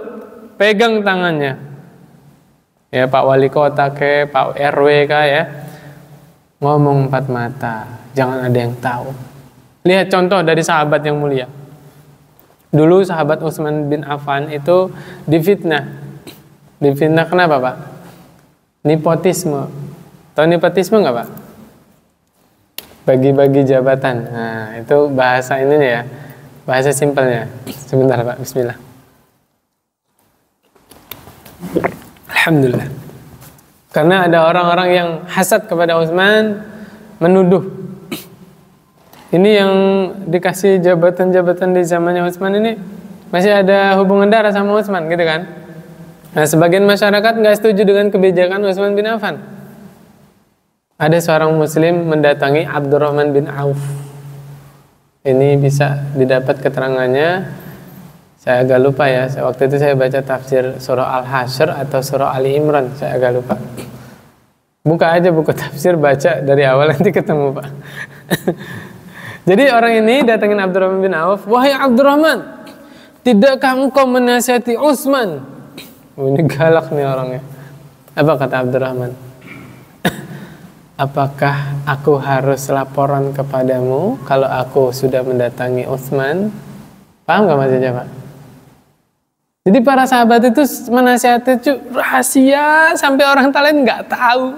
pegang tangannya. Ya, Pak Wali Kota ke, Pak RW ke, ya. Ngomong 4 mata, jangan ada yang tahu. Lihat contoh dari sahabat yang mulia. Dulu sahabat Utsman bin Affan itu difitnah. Difitnah kenapa, Pak? Nepotisme. Tahu nepotisme nggak, Pak? Bagi-bagi jabatan. Nah, itu bahasa ininya, ya. Bahasa simpelnya. Sebentar, Pak. Bismillah. Alhamdulillah. Karena ada orang-orang yang hasad kepada Utsman, menuduh Ini yang dikasih jabatan-jabatan di zamannya Utsman ini masih ada hubungan darah sama Utsman gitu kan. Nah, sebagian masyarakat nggak setuju dengan kebijakan Utsman bin Affan. Ada seorang muslim mendatangi Abdurrahman bin Auf. Ini bisa didapat keterangannya, saya agak lupa ya. Waktu itu saya baca tafsir surah Al-Hasyr atau surah Ali Imran, saya agak lupa. Buka aja buku tafsir, baca dari awal nanti ketemu, Pak. Jadi orang ini datangin Abdurrahman bin Auf, "Wahai Abdurrahman, tidakkah engkau menasihati Utsman?" Ini galak nih orangnya. Apa kata Abdurrahman? "Apakah aku harus laporan kepadamu kalau aku sudah mendatangi Utsman?" Paham gak maksudnya, Pak? Jadi para sahabat itu menasihati itu rahasia sampai orang lain nggak tahu.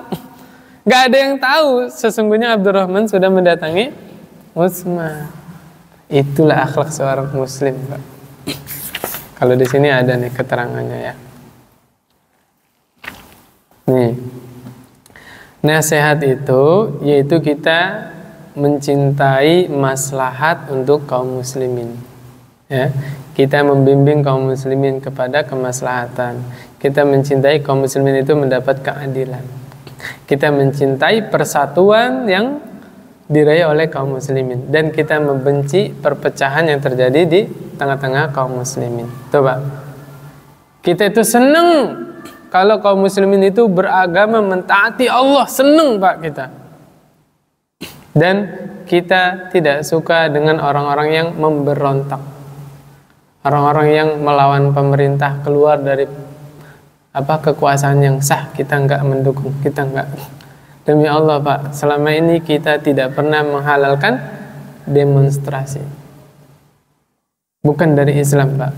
Nggak ada yang tahu sesungguhnya Abdurrahman sudah mendatangi Utsman. Itulah akhlak seorang muslim, Pak. Kalau di sini ada nih keterangannya ya. Nih. Nasihat itu yaitu kita mencintai maslahat untuk kaum muslimin. Ya, kita membimbing kaum muslimin kepada kemaslahatan. Kita mencintai kaum muslimin itu mendapat keadilan. Kita mencintai persatuan yang diraih oleh kaum muslimin dan kita membenci perpecahan yang terjadi di tengah-tengah kaum muslimin. Tuh, Pak. Kita itu senang kalau kaum muslimin itu beragama mentaati Allah, senang, Pak, kita. Dan kita tidak suka dengan orang-orang yang memberontak. Orang-orang yang melawan pemerintah, keluar dari kekuasaan yang sah, kita enggak mendukung, kita enggak. Demi Allah, Pak, selama ini kita tidak pernah menghalalkan demonstrasi. Bukan dari Islam, Pak.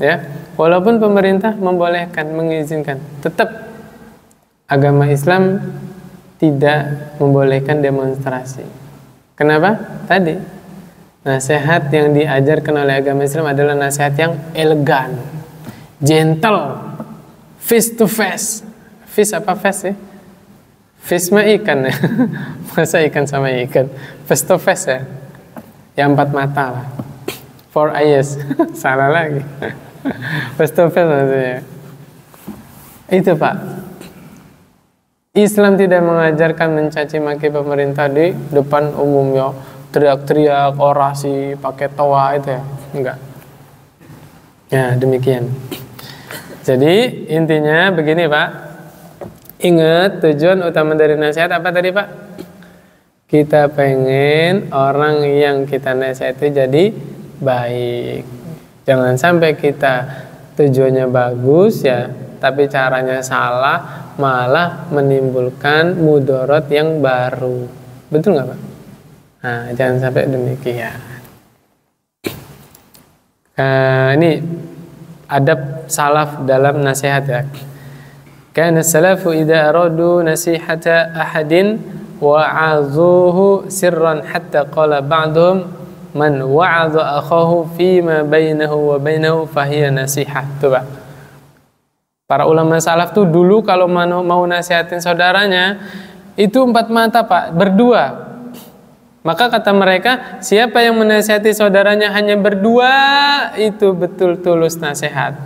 Ya, walaupun pemerintah membolehkan, mengizinkan, tetap agama Islam tidak membolehkan demonstrasi. Kenapa? Tadi nasihat yang diajarkan oleh agama Islam adalah nasihat yang elegan, gentle, face to face. Face apa face ya? Fish mah ikan ya. Masa ikan sama ikan? Face to face ya. Yang 4 mata lah. 4 eyes. Salah lagi. Face to face maksudnya. Itu, Pak. Islam tidak mengajarkan mencaci maki pemerintah di depan umum ya. Teriak-teriak, orasi, pakai toa itu ya. Enggak. Ya, demikian. Jadi intinya begini, Pak. Ingat tujuan utama dari nasihat apa tadi, Pak? Kita pengen orang yang kita nasihati jadi baik. Jangan sampai kita tujuannya bagus ya, tapi caranya salah, malah menimbulkan mudarat yang baru. Betul nggak, Pak? Nah, jangan sampai demikian. Ini adab salaf dalam nasihat ya. Kana salafu idza aradu nasihata ahadin wa'azuhu sirran hatta qala ba'dhum man wa'adha akhahu fima bainahu wa bainahu fahiya nasihah. Tuh, Pak. Para ulama salaf tuh dulu kalau mau nasihatin saudaranya itu 4 mata, Pak, berdua. Maka kata mereka, siapa yang menasihati saudaranya hanya berdua itu betul tulus nasihat.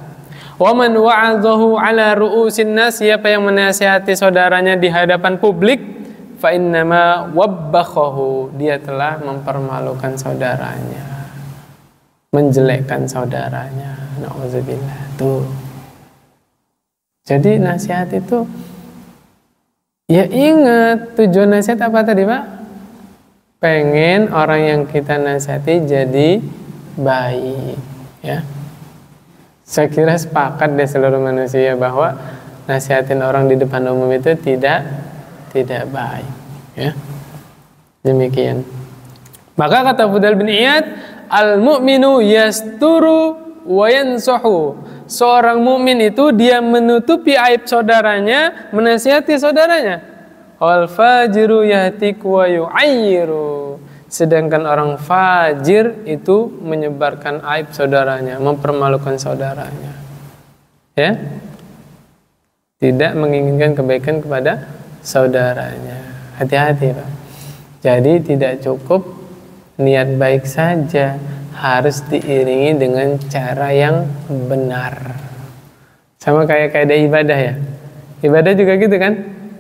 Wa man wa'adhahu ala ru'usin nas, siapa yang menasihati saudaranya di hadapan publik, fa innama wabbakhahu, dia telah mempermalukan saudaranya, menjelekkan saudaranya. Nauzubillah. Tuh. Jadi nasihat itu ya ingat tujuan nasihat apa tadi, Pak? Pengen orang yang kita nasihati jadi baik, ya. Saya kira sepakat deh seluruh manusia bahwa nasihatin orang di depan umum itu tidak baik, ya. Demikian. Maka kata Fudail bin Iyad, al-mu'minu yasturu wa yansahu. Seorang mukmin itu dia menutupi aib saudaranya, menasihati saudaranya. Wal fajiru yahtik wa yu'ayyiru. Sedangkan orang fajir itu menyebarkan aib saudaranya, mempermalukan saudaranya. Ya? Tidak menginginkan kebaikan kepada saudaranya. Hati-hati, Pak. Jadi tidak cukup niat baik saja harus diiringi dengan cara yang benar. Sama kayak kaidah ibadah ya. Ibadah juga gitu kan?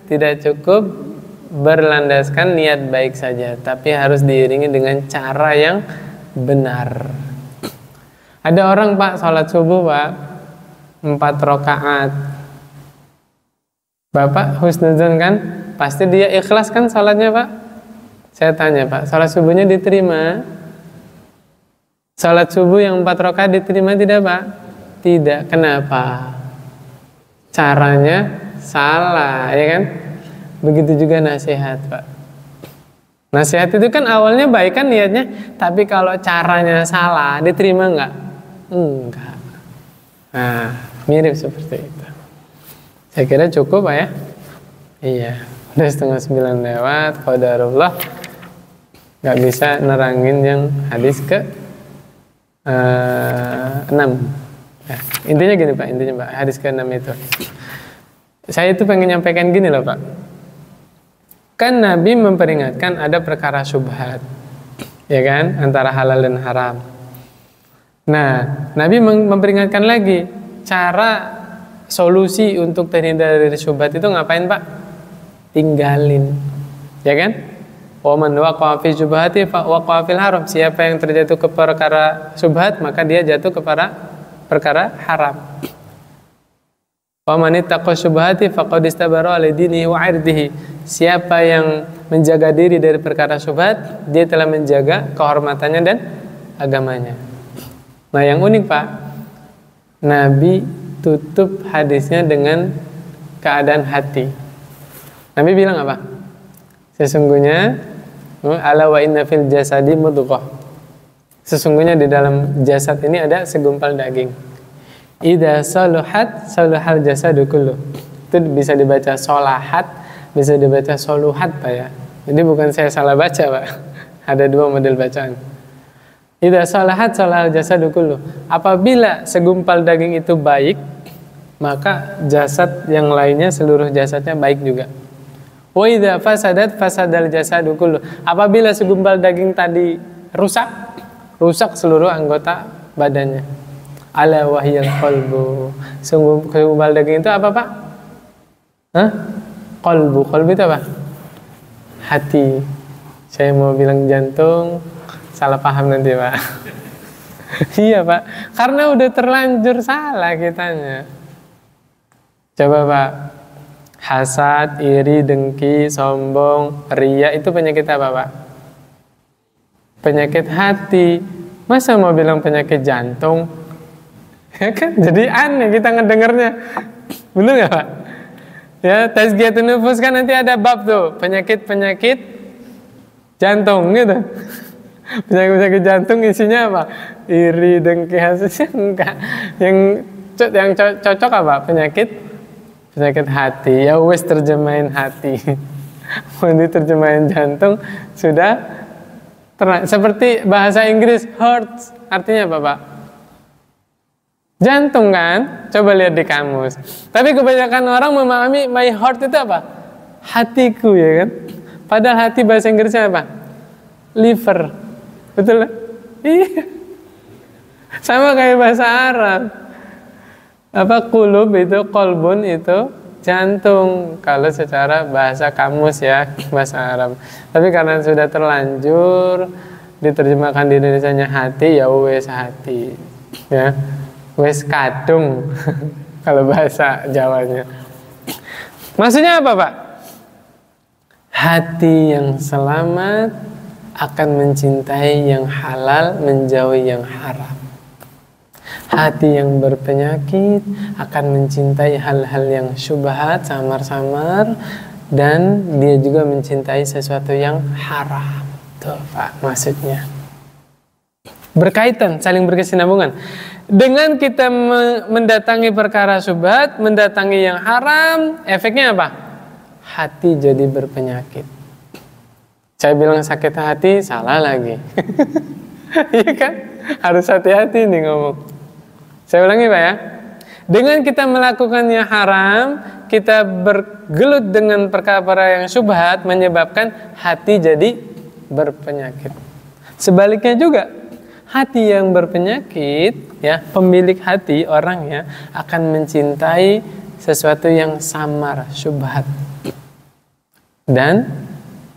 Tidak cukup berlandaskan niat baik saja, tapi harus diiringi dengan cara yang benar. Ada orang Pak sholat subuh Pak 4 rakaat. Bapak husnuzon kan? Pasti dia ikhlas kan sholatnya Pak? Saya tanya Pak, sholat subuhnya diterima? Sholat subuh yang 4 rakaat diterima tidak Pak? Tidak. Kenapa? Caranya salah, ya kan? Begitu juga nasihat Pak. Nasihat itu kan awalnya baik kan niatnya, tapi kalau caranya salah, diterima enggak? Enggak. Nah, mirip seperti itu. Saya kira cukup Pak ya? Iya, udah 8:30 lewat, qadarullah. Nggak bisa nerangin yang hadis ke 6. Nah, intinya gini Pak, hadis ke 6 itu. Saya itu pengen nyampaikan gini loh Pak. Kan Nabi memperingatkan ada perkara syubhat, ya kan, antara halal dan haram. Nah, Nabi memperingatkan lagi cara solusi untuk terhindar dari syubhat itu ngapain Pak? Tinggalin, ya kan? Wa man waqa'a fi syubhati fa waqa'a fil haram. Siapa yang terjatuh ke perkara syubhat, maka dia jatuh kepada perkara haram. Wa man ittaqa syubhati faqad istabara li dinihi wa 'irdihi. Siapa yang menjaga diri dari perkara syubhat, dia telah menjaga kehormatannya dan agamanya. Nah, yang unik Pak, Nabi tutup hadisnya dengan keadaan hati. Nabi bilang apa? Sesungguhnya ala wa inna fil jasadi mudghah. Sesungguhnya di dalam jasad ini ada segumpal daging. Idza saluhat saluhal jasadu kullu. Itu bisa dibaca solahat, bisa dibaca soluhat Pak ya. Jadi bukan saya salah baca Pak. Ada 2 model bacaan. Idza salahat salahal jasadu kullu. Apabila segumpal daging itu baik, maka jasad yang lainnya seluruh jasadnya baik juga. Wa idza fasadat fasadal jasadu kullu. Apabila segumpal daging tadi rusak seluruh anggota badannya. Ala wahyal qalbu. Segumpal daging itu apa Pak? Hah? Qalbu itu apa? Hati. Saya mau bilang jantung, salah paham nanti Pak. Iya Pak, karena udah terlanjur salah kitanya. Coba Pak, hasad, iri, dengki, sombong, riya itu penyakit apa Pak? Penyakit hati. Masa mau bilang penyakit jantung? Ya kan, jadi aneh kita ngedengernya. Bener gak Pak? Ya, tazkiyatun nufus kan nanti ada bab tuh, penyakit-penyakit jantung gitu. Penyakit-penyakit jantung isinya apa? Iri, dengki, hasilnya enggak. Yang cocok apa? Penyakit hati. Ya wes terjemahin hati. Mau diterjemahin jantung sudah seperti bahasa Inggris heart artinya apa Pak? Jantung kan? Coba lihat di kamus. Tapi kebanyakan orang memahami my heart itu apa? Hatiku ya kan? Padahal hati bahasa Inggrisnya apa? Liver. Betul? Iya. Sama kayak bahasa Arab. Apa qulub itu, kolbun itu jantung. Kalau secara bahasa kamus ya, bahasa Arab. Tapi karena sudah terlanjur diterjemahkan di Indonesianya hati, ya wes hati. Ya. Wes kadung. Kalau bahasa Jawanya. Maksudnya apa Pak? Hati yang selamat akan mencintai yang halal, menjauhi yang haram. Hati yang berpenyakit akan mencintai hal-hal yang syubhat, samar-samar, dan dia juga mencintai sesuatu yang haram. Tuh Pak maksudnya. Berkaitan, saling berkesinambungan. Dengan kita mendatangi perkara syubhat, mendatangi yang haram, efeknya apa? Hati jadi berpenyakit. Saya bilang sakit hati, salah lagi. Iya kan? Harus hati-hati nih ngomong. Saya ulangi Pak ya. Dengan kita melakukan yang haram, kita bergelut dengan perkara yang syubhat, menyebabkan hati jadi berpenyakit. Sebaliknya juga, hati yang berpenyakit, ya, pemilik hati orangnya akan mencintai sesuatu yang samar, syubhat. Dan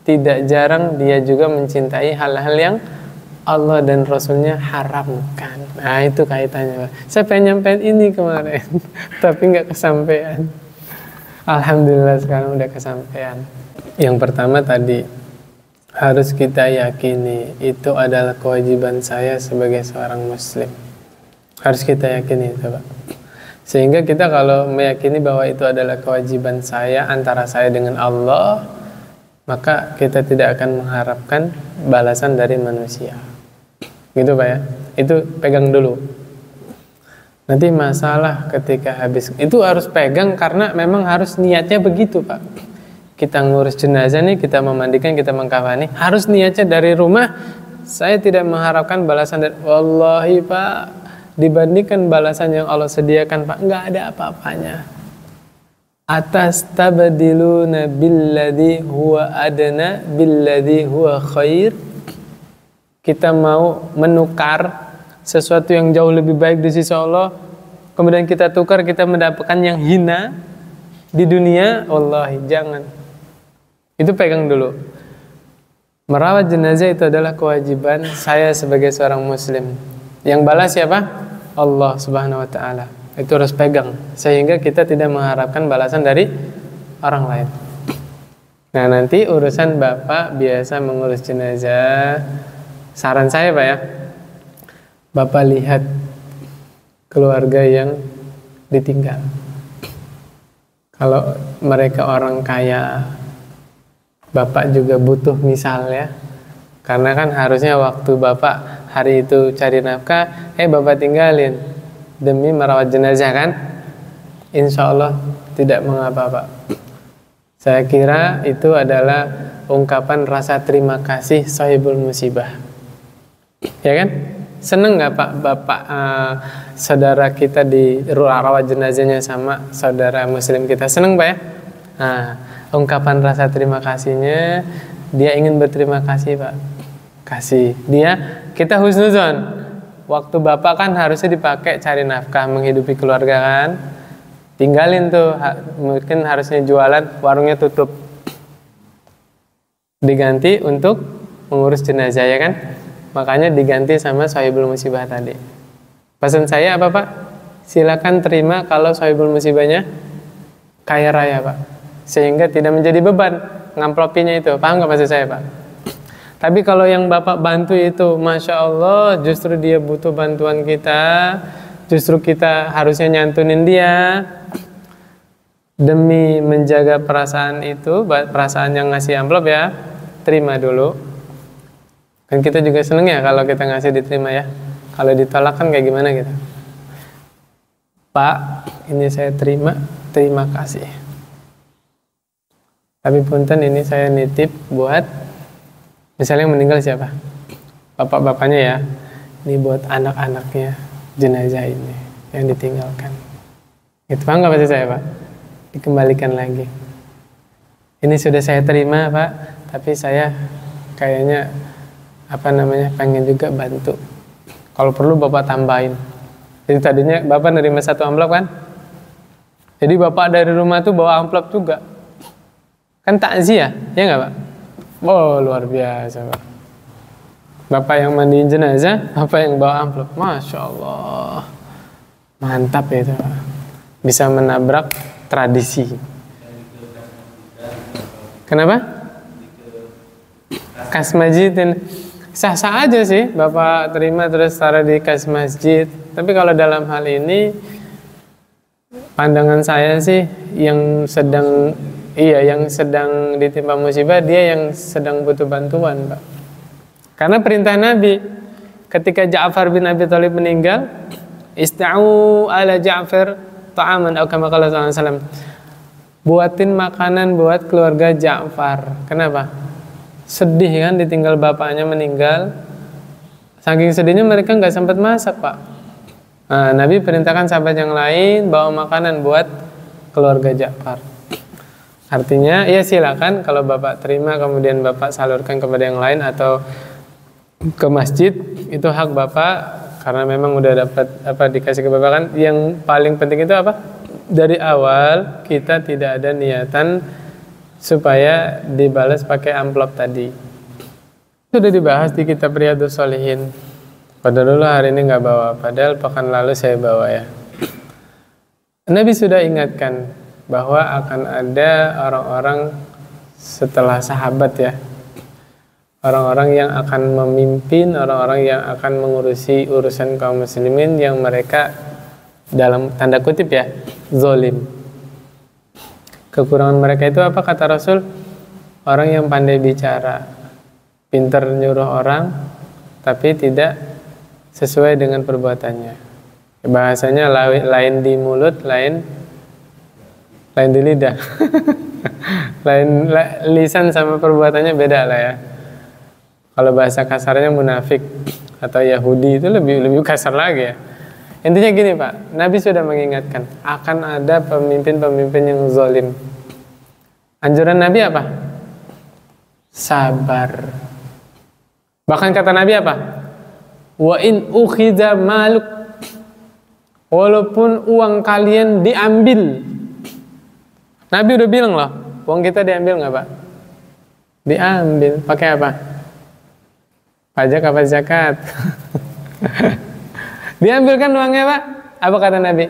tidak jarang dia juga mencintai hal-hal yang Allah dan Rasulnya haramkan. Nah, itu kaitannya, Pak. Saya pengen nyampein ini kemarin, tapi nggak kesampaian. Alhamdulillah sekarang udah kesampaian. Yang pertama tadi, harus kita yakini itu adalah kewajiban saya sebagai seorang muslim. Harus kita yakini itu, Pak. Sehingga kita kalau meyakini bahwa itu adalah kewajiban saya antara saya dengan Allah, maka kita tidak akan mengharapkan balasan dari manusia. Gitu, Pak, ya. Itu pegang dulu. Nanti masalah ketika habis, itu harus pegang karena memang harus niatnya begitu, Pak. Kita ngurus jenazah nih, kita memandikan, kita mengkafani, harus niatnya dari rumah. Saya tidak mengharapkan balasan dari, wallahi, Pak, dibandingkan balasan yang Allah sediakan, Pak, nggak ada apa-apanya. Atas tabadiluna billadhi huwa adana billadhi huwa khair. Kita mau menukar sesuatu yang jauh lebih baik di sisi Allah, kemudian kita tukar, kita mendapatkan yang hina di dunia. Wallahi, jangan. Itu pegang dulu. Merawat jenazah itu adalah kewajiban saya sebagai seorang muslim. Yang balas siapa? Allah Subhanahu wa ta'ala. Itu harus pegang, sehingga kita tidak mengharapkan balasan dari orang lain. Nah, nanti urusan Bapak biasa mengurus jenazah, saran saya, Pak, ya, Bapak lihat keluarga yang ditinggal. Kalau mereka orang kaya, Bapak juga butuh misal, ya. Karena kan harusnya waktu Bapak hari itu cari nafkah, Bapak tinggalin demi merawat jenazah, kan? Insya Allah tidak mengapa, Pak. Saya kira itu adalah ungkapan rasa terima kasih sahibul musibah. Ya kan? Seneng nggak, Pak, Bapak saudara kita di rawat jenazahnya sama saudara muslim kita? Seneng, Pak, ya? Nah, ungkapan rasa terima kasihnya, dia ingin berterima kasih, Pak. Kasih dia, kita husnuzon. Waktu Bapak kan harusnya dipakai cari nafkah, menghidupi keluarga, kan? Tinggalin tuh, mungkin harusnya jualan, warungnya tutup. Diganti untuk mengurus jenazah, ya kan? Makanya diganti sama sahibul musibah tadi. Pesan saya apa, Pak? Silakan terima kalau sahibul musibahnya kaya raya, Pak. Sehingga tidak menjadi beban ngamplopinya itu. Paham nggak maksud saya, Pak? Tapi kalau yang Bapak bantu itu, Masya Allah, justru dia butuh bantuan kita, justru kita harusnya nyantunin dia. Demi menjaga perasaan itu, perasaan yang ngasih amplop, ya, terima dulu. Kan kita juga seneng, ya, kalau kita ngasih diterima, ya. Kalau ditolak kan kayak gimana gitu. Pak, ini saya terima kasih. Tapi punten, ini saya nitip buat, misalnya yang meninggal siapa? Bapak-bapaknya, ya. Ini buat anak-anaknya jenazah ini yang ditinggalkan. Itu paham nggak maksud saya, Pak? Dikembalikan lagi. Ini sudah saya terima, Pak, tapi saya kayaknya pengen juga bantu. Kalau perlu Bapak tambahin. Jadi tadinya Bapak nerima 1 amplop, kan? Jadi Bapak dari rumah tuh bawa amplop juga. Kan takziah, ya nggak, Pak? Oh, luar biasa, Pak. Bapak yang mandiin jenazah, Bapak yang bawa amplop. Masya Allah. Mantap ya itu, Pak. Bisa menabrak tradisi. Kenapa? Kas masjid. Sah-sah aja sih Bapak terima terus taruh di kas masjid. Tapi kalau dalam hal ini, pandangan saya sih yang sedang ditimpa musibah, dia yang sedang butuh bantuan, Pak. Karena perintah Nabi ketika Ja'far bin Abi Thalib meninggal, ista'u ala Ja'far ta'aman atau kama qala sallallahu alaihi wasallam. Buatin makanan buat keluarga Ja'far. Kenapa? Sedih kan ditinggal bapaknya meninggal. Saking sedihnya mereka nggak sempat masak, Pak. Nah, Nabi perintahkan sahabat yang lain bawa makanan buat keluarga Ja'far. Artinya, ya silakan kalau Bapak terima kemudian Bapak salurkan kepada yang lain atau ke masjid itu hak bapak, karena memang udah dapat dikasih ke bapak kan. Yang paling penting itu apa? Dari awal kita tidak ada niatan supaya dibalas pakai amplop tadi. Sudah dibahas di kitab Riyadhus Shalihin. Padahal dulu hari ini nggak bawa, padahal pekan lalu saya bawa ya. Nabi sudah ingatkan bahwa akan ada orang-orang setelah sahabat ya, orang-orang yang akan memimpin, orang-orang yang akan mengurusi urusan kaum muslimin yang mereka dalam tanda kutip ya, zolim. Kekurangan mereka itu apa kata Rasul? Orang yang pandai bicara, pintar nyuruh orang, tapi tidak sesuai dengan perbuatannya. Bahasanya lain di mulut, lain di lidah. Lisan sama perbuatannya beda lah ya. Kalau bahasa kasarnya munafik atau Yahudi itu lebih kasar lagi ya. Intinya gini Pak, Nabi sudah mengingatkan akan ada pemimpin-pemimpin yang zalim. Anjuran Nabi apa? Sabar. Bahkan kata Nabi apa? Wa in ukhidha maluk, walaupun uang kalian diambil. Nabi udah bilang loh, uang kita diambil nggak Pak? Diambil, pakai apa? Pajak apa zakat? Diambil kan uangnya Pak? Apa kata Nabi?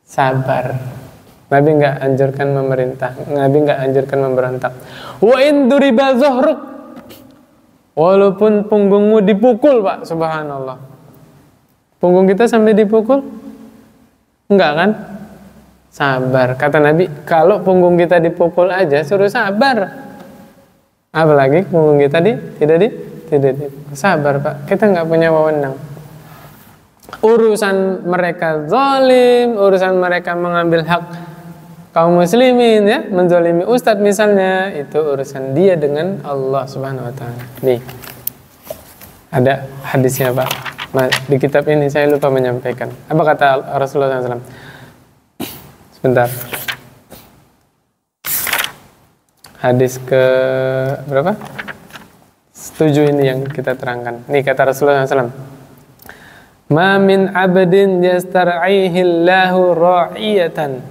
Sabar. Nabi nggak anjurkan memerintah, Nabi nggak anjurkan memberontak. Wa in duriba zuhruk, walaupun punggungmu dipukul Pak, subhanallah. Punggung kita sampai dipukul? Enggak kan? Sabar. Kata Nabi, kalau punggung kita dipukul aja suruh sabar. Apalagi punggung kita tidak sabar Pak. Kita nggak punya wewenang. Urusan mereka zalim, urusan mereka mengambil hak kaum muslimin ya, menzalimi ustadz misalnya, itu urusan dia dengan Allah Subhanahu wa taala. Nih. Ada hadisnya Pak. Di kitab ini saya lupa menyampaikan. Apa kata Rasulullah SAW? Sebentar. Hadis ke berapa? 7 ini yang kita terangkan. Nih kata Rasulullah SAW. Ma min abdin yastar'ihi Allahu ra'iyatan.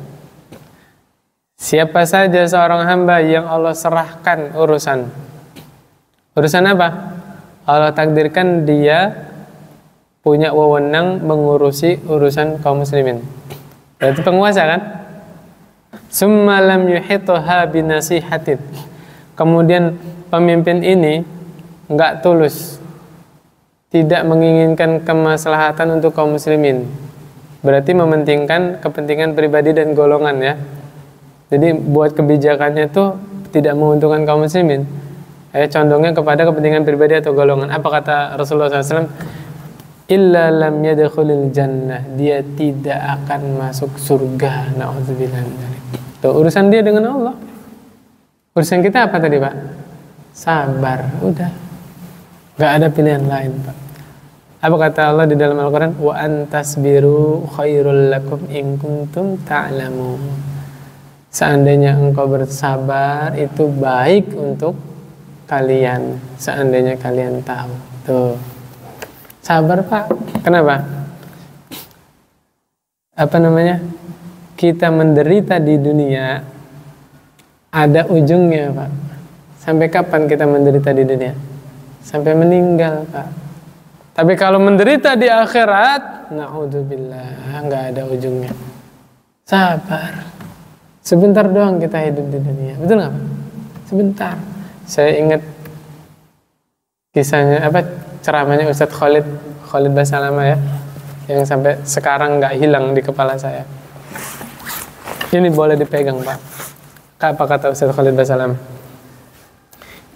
Siapa saja seorang hamba yang Allah serahkan urusan. Urusan apa? Allah takdirkan dia punya wewenang mengurusi urusan kaum muslimin. Berarti penguasa kan? Summa lam yuhituha binasihatin. Kemudian pemimpin ini enggak tulus, tidak menginginkan kemaslahatan untuk kaum muslimin. Berarti mementingkan kepentingan pribadi dan golongan ya. Jadi buat kebijakannya tuh tidak menguntungkan kaum muslimin. Condongnya kepada kepentingan pribadi atau golongan. Apa kata Rasulullah SAW? Illa lam yadkhulil jannah, dia tidak akan masuk surga. Na'udzubillah min dzalik. Tuh urusan dia dengan Allah. Urusan kita apa tadi Pak? Sabar, udah. Gak ada pilihan lain Pak. Apa kata Allah di dalam Al-Quran? Wa antasbiru khairul lakum in kuntum ta'lamun. Seandainya engkau bersabar itu baik untuk kalian, seandainya kalian tahu. Tuh. Sabar Pak. Kenapa? Apa namanya? Kita menderita di dunia ada ujungnya Pak. Sampai kapan kita menderita di dunia? Sampai meninggal Pak. Tapi kalau menderita di akhirat, na'udzubillah, nggak ada ujungnya. Sabar. Sebentar doang kita hidup di dunia. Betul nggak Pak? Sebentar. Saya ingat kisahnya ceramahnya Ustadz Khalid Basalamah ya, yang sampai sekarang nggak hilang di kepala saya. Ini boleh dipegang Pak. Apa kata Ustadz Khalid Basalamah?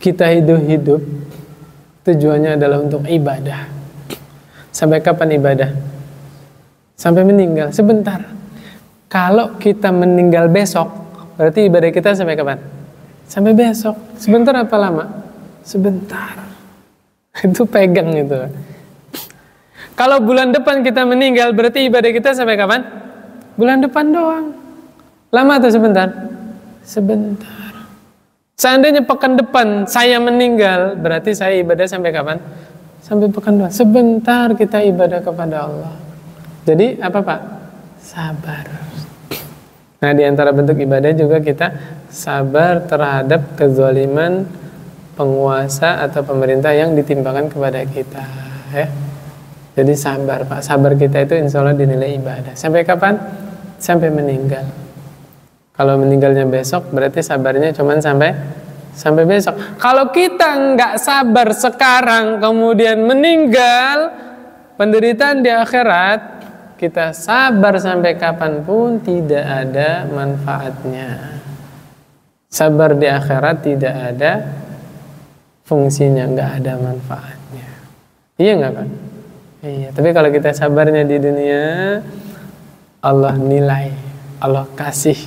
Kita hidup tujuannya adalah untuk ibadah. Sampai kapan ibadah? Sampai meninggal. Sebentar. Kalau kita meninggal besok, berarti ibadah kita sampai kapan? Sampai besok. Sebentar apa lama? Sebentar. Itu pegang itu. Kalau bulan depan kita meninggal, berarti ibadah kita sampai kapan? Bulan depan doang. Lama atau sebentar? Sebentar. Seandainya pekan depan saya meninggal, berarti saya ibadah sampai kapan? Sampai pekan 2. Sebentar kita ibadah kepada Allah. Jadi apa Pak? Sabar. Nah, di antara bentuk ibadah juga kita sabar terhadap kezaliman penguasa atau pemerintah yang ditimpakan kepada kita, ya. Jadi sabar Pak. Sabar kita itu insya Allah dinilai ibadah. Sampai kapan? Sampai meninggal. Kalau meninggalnya besok, berarti sabarnya cuma sampai besok. Kalau kita nggak sabar sekarang, kemudian meninggal, penderitaan di akhirat, kita sabar sampai kapanpun tidak ada manfaatnya. Sabar di akhirat tidak ada fungsinya, nggak ada manfaatnya. Iya nggak Pak? Iya. Tapi kalau kita sabarnya di dunia, Allah nilai, Allah kasih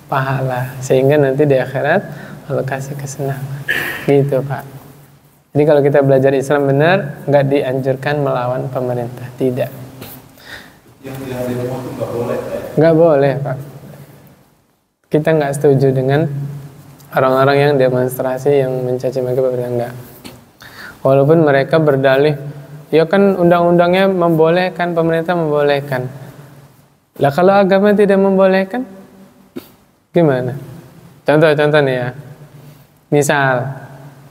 pahala, sehingga nanti di akhirat Allah kasih kesenangan. Gitu Pak. Jadi kalau kita belajar Islam benar, nggak dianjurkan melawan pemerintah, tidak. Yang demo itu nggak boleh, nggak boleh Pak. Kita nggak setuju dengan orang-orang yang demonstrasi yang mencaci maki pemerintah, enggak. Walaupun mereka berdalih, ya kan undang-undangnya membolehkan, pemerintah membolehkan. Lah kalau agama tidak membolehkan, gimana? Contoh nih ya. Misal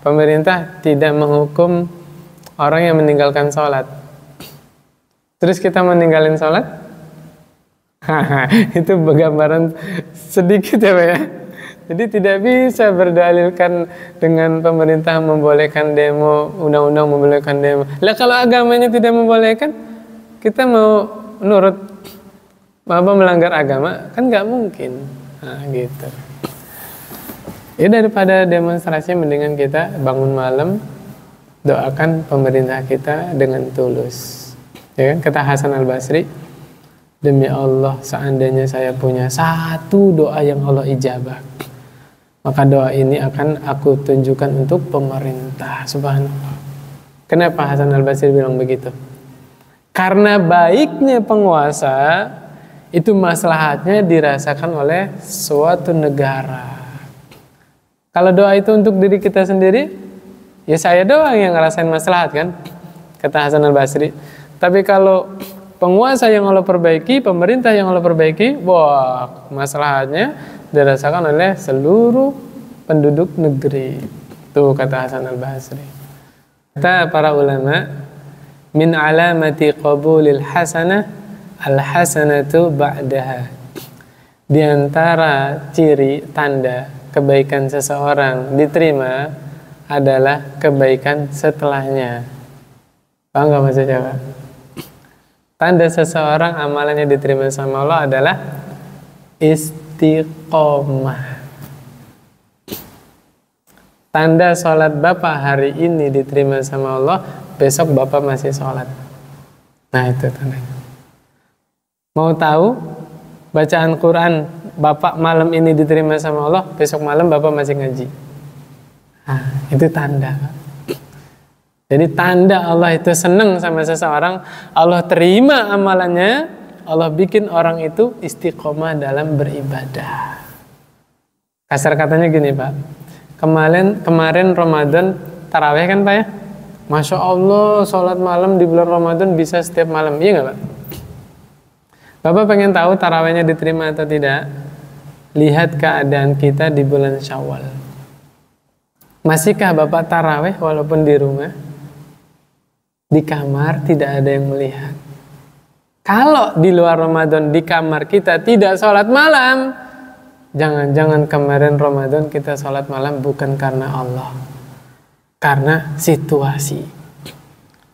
pemerintah tidak menghukum orang yang meninggalkan sholat, terus kita meninggalin sholat, itu gambaran sedikit ya Pak ya. Jadi tidak bisa berdalilkan dengan pemerintah membolehkan demo, undang-undang membolehkan demo. Lah kalau agamanya tidak membolehkan, kita mau nurut apa melanggar agama? Kan nggak mungkin. Nah gitu. Ya daripada demonstrasi, mendingan kita bangun malam, doakan pemerintah kita dengan tulus. Ya kan? Kata Hasan Al-Basri, demi Allah, seandainya saya punya satu doa yang Allah ijabah, maka doa ini akan aku tunjukkan untuk pemerintah. Subhanallah. Kenapa Hasan Al-Basri bilang begitu? Karena baiknya penguasa itu maslahatnya dirasakan oleh suatu negara. Kalau doa itu untuk diri kita sendiri, ya saya doang yang ngerasain maslahat kan, kata Hasan Al-Basri. Tapi kalau penguasa yang Allah perbaiki, pemerintah yang Allah perbaiki, wah, maslahatnya dirasakan oleh seluruh penduduk negeri. Tuh kata Hasan Al-Basri. Kata para ulama, min alamati qabulil hasanah al-hasanatu ba'daha. Di antara ciri tanda kebaikan seseorang diterima adalah kebaikan setelahnya. Paham nggak maksudnya Pak? Tanda seseorang amalannya diterima sama Allah adalah istiqomah. Tanda sholat Bapak hari ini diterima sama Allah, besok Bapak masih sholat. Nah itu tandanya. Mau tahu bacaan Quran Bapak malam ini diterima sama Allah, besok malam Bapak masih ngaji. Nah, itu tanda. Jadi tanda Allah itu senang sama seseorang, Allah terima amalannya, Allah bikin orang itu istiqomah dalam beribadah. Kasar katanya gini Pak, kemarin Ramadan tarawih kan Pak ya? Masya Allah, sholat malam di bulan Ramadan bisa setiap malam, iya nggak Pak? Bapak pengen tahu tarawihnya diterima atau tidak? Lihat keadaan kita di bulan Syawal. Masihkah Bapak tarawih walaupun di rumah? Di kamar tidak ada yang melihat. Kalau di luar Ramadan di kamar kita tidak sholat malam, jangan-jangan kemarin Ramadan kita sholat malam bukan karena Allah, karena situasi,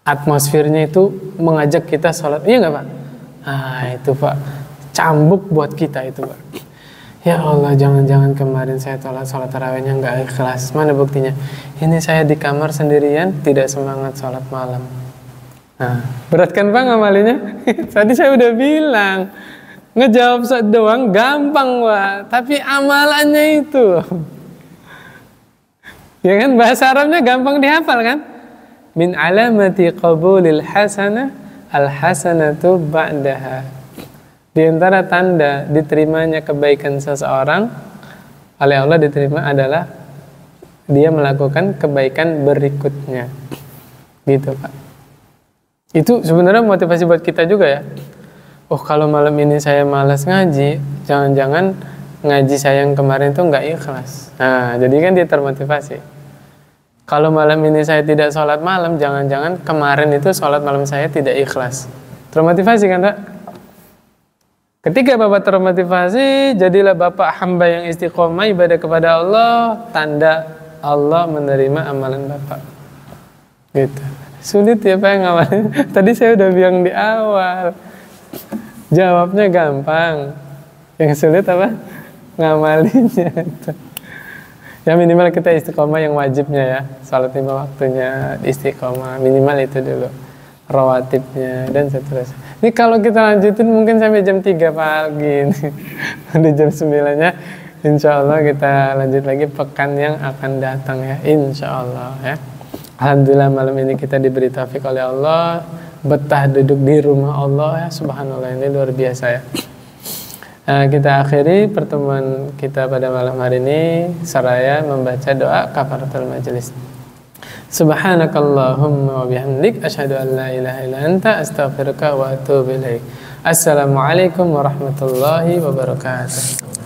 atmosfernya itu mengajak kita sholat, iya nggak Pak? Ah itu Pak, cambuk buat kita itu Pak. Ya Allah, jangan-jangan kemarin saya sholat tarawihnya nggak ikhlas. Mana buktinya? Ini saya di kamar sendirian, tidak semangat sholat malam. Nah, berat kan Pak ngamalinya? Tadi saya udah bilang, ngejawab doang gampang Pak, tapi amalannya itu, ya kan, bahasa Arabnya gampang dihafal kan? Min alamati qabulil hasanah al-hasanatu ba'daha. Di antara tanda diterimanya kebaikan seseorang oleh Allah diterima adalah dia melakukan kebaikan berikutnya. Gitu Pak. Itu sebenarnya motivasi buat kita juga ya. Oh, kalau malam ini saya malas ngaji, jangan-jangan ngaji saya yang kemarin itu nggak ikhlas. Nah, jadi kan dia termotivasi. Kalau malam ini saya tidak sholat malam, jangan-jangan kemarin itu sholat malam saya tidak ikhlas. Termotivasi kan, Pak? Ketika Bapak termotivasi, jadilah Bapak hamba yang istiqomah ibadah kepada Allah, tanda Allah menerima amalan Bapak. Gitu. Sulit ya Pak ngamalin. Tadi saya udah bilang di awal. Jawabnya gampang. Yang sulit apa? Ngamalinnya. Ya minimal kita istiqomah yang wajibnya ya. Salat 5 waktunya istiqomah. Minimal itu dulu. Rawatibnya dan seterusnya. Ini kalau kita lanjutin mungkin sampai jam 3 pagi. Di jam 9-nya insya Allah kita lanjut lagi pekan yang akan datang ya. Insya Allah ya. Alhamdulillah malam ini kita diberi taufik oleh Allah. Betah duduk di rumah Allah ya. Subhanallah, ini luar biasa ya. Kita akhiri pertemuan kita pada malam hari ini seraya membaca doa kafaratul majelis. Subhanakallahumma wa bihamdik asyhadu an la ilaha illa anta astaghfiruka wa atubu ilaik. Assalamualaikum warahmatullahi wabarakatuh.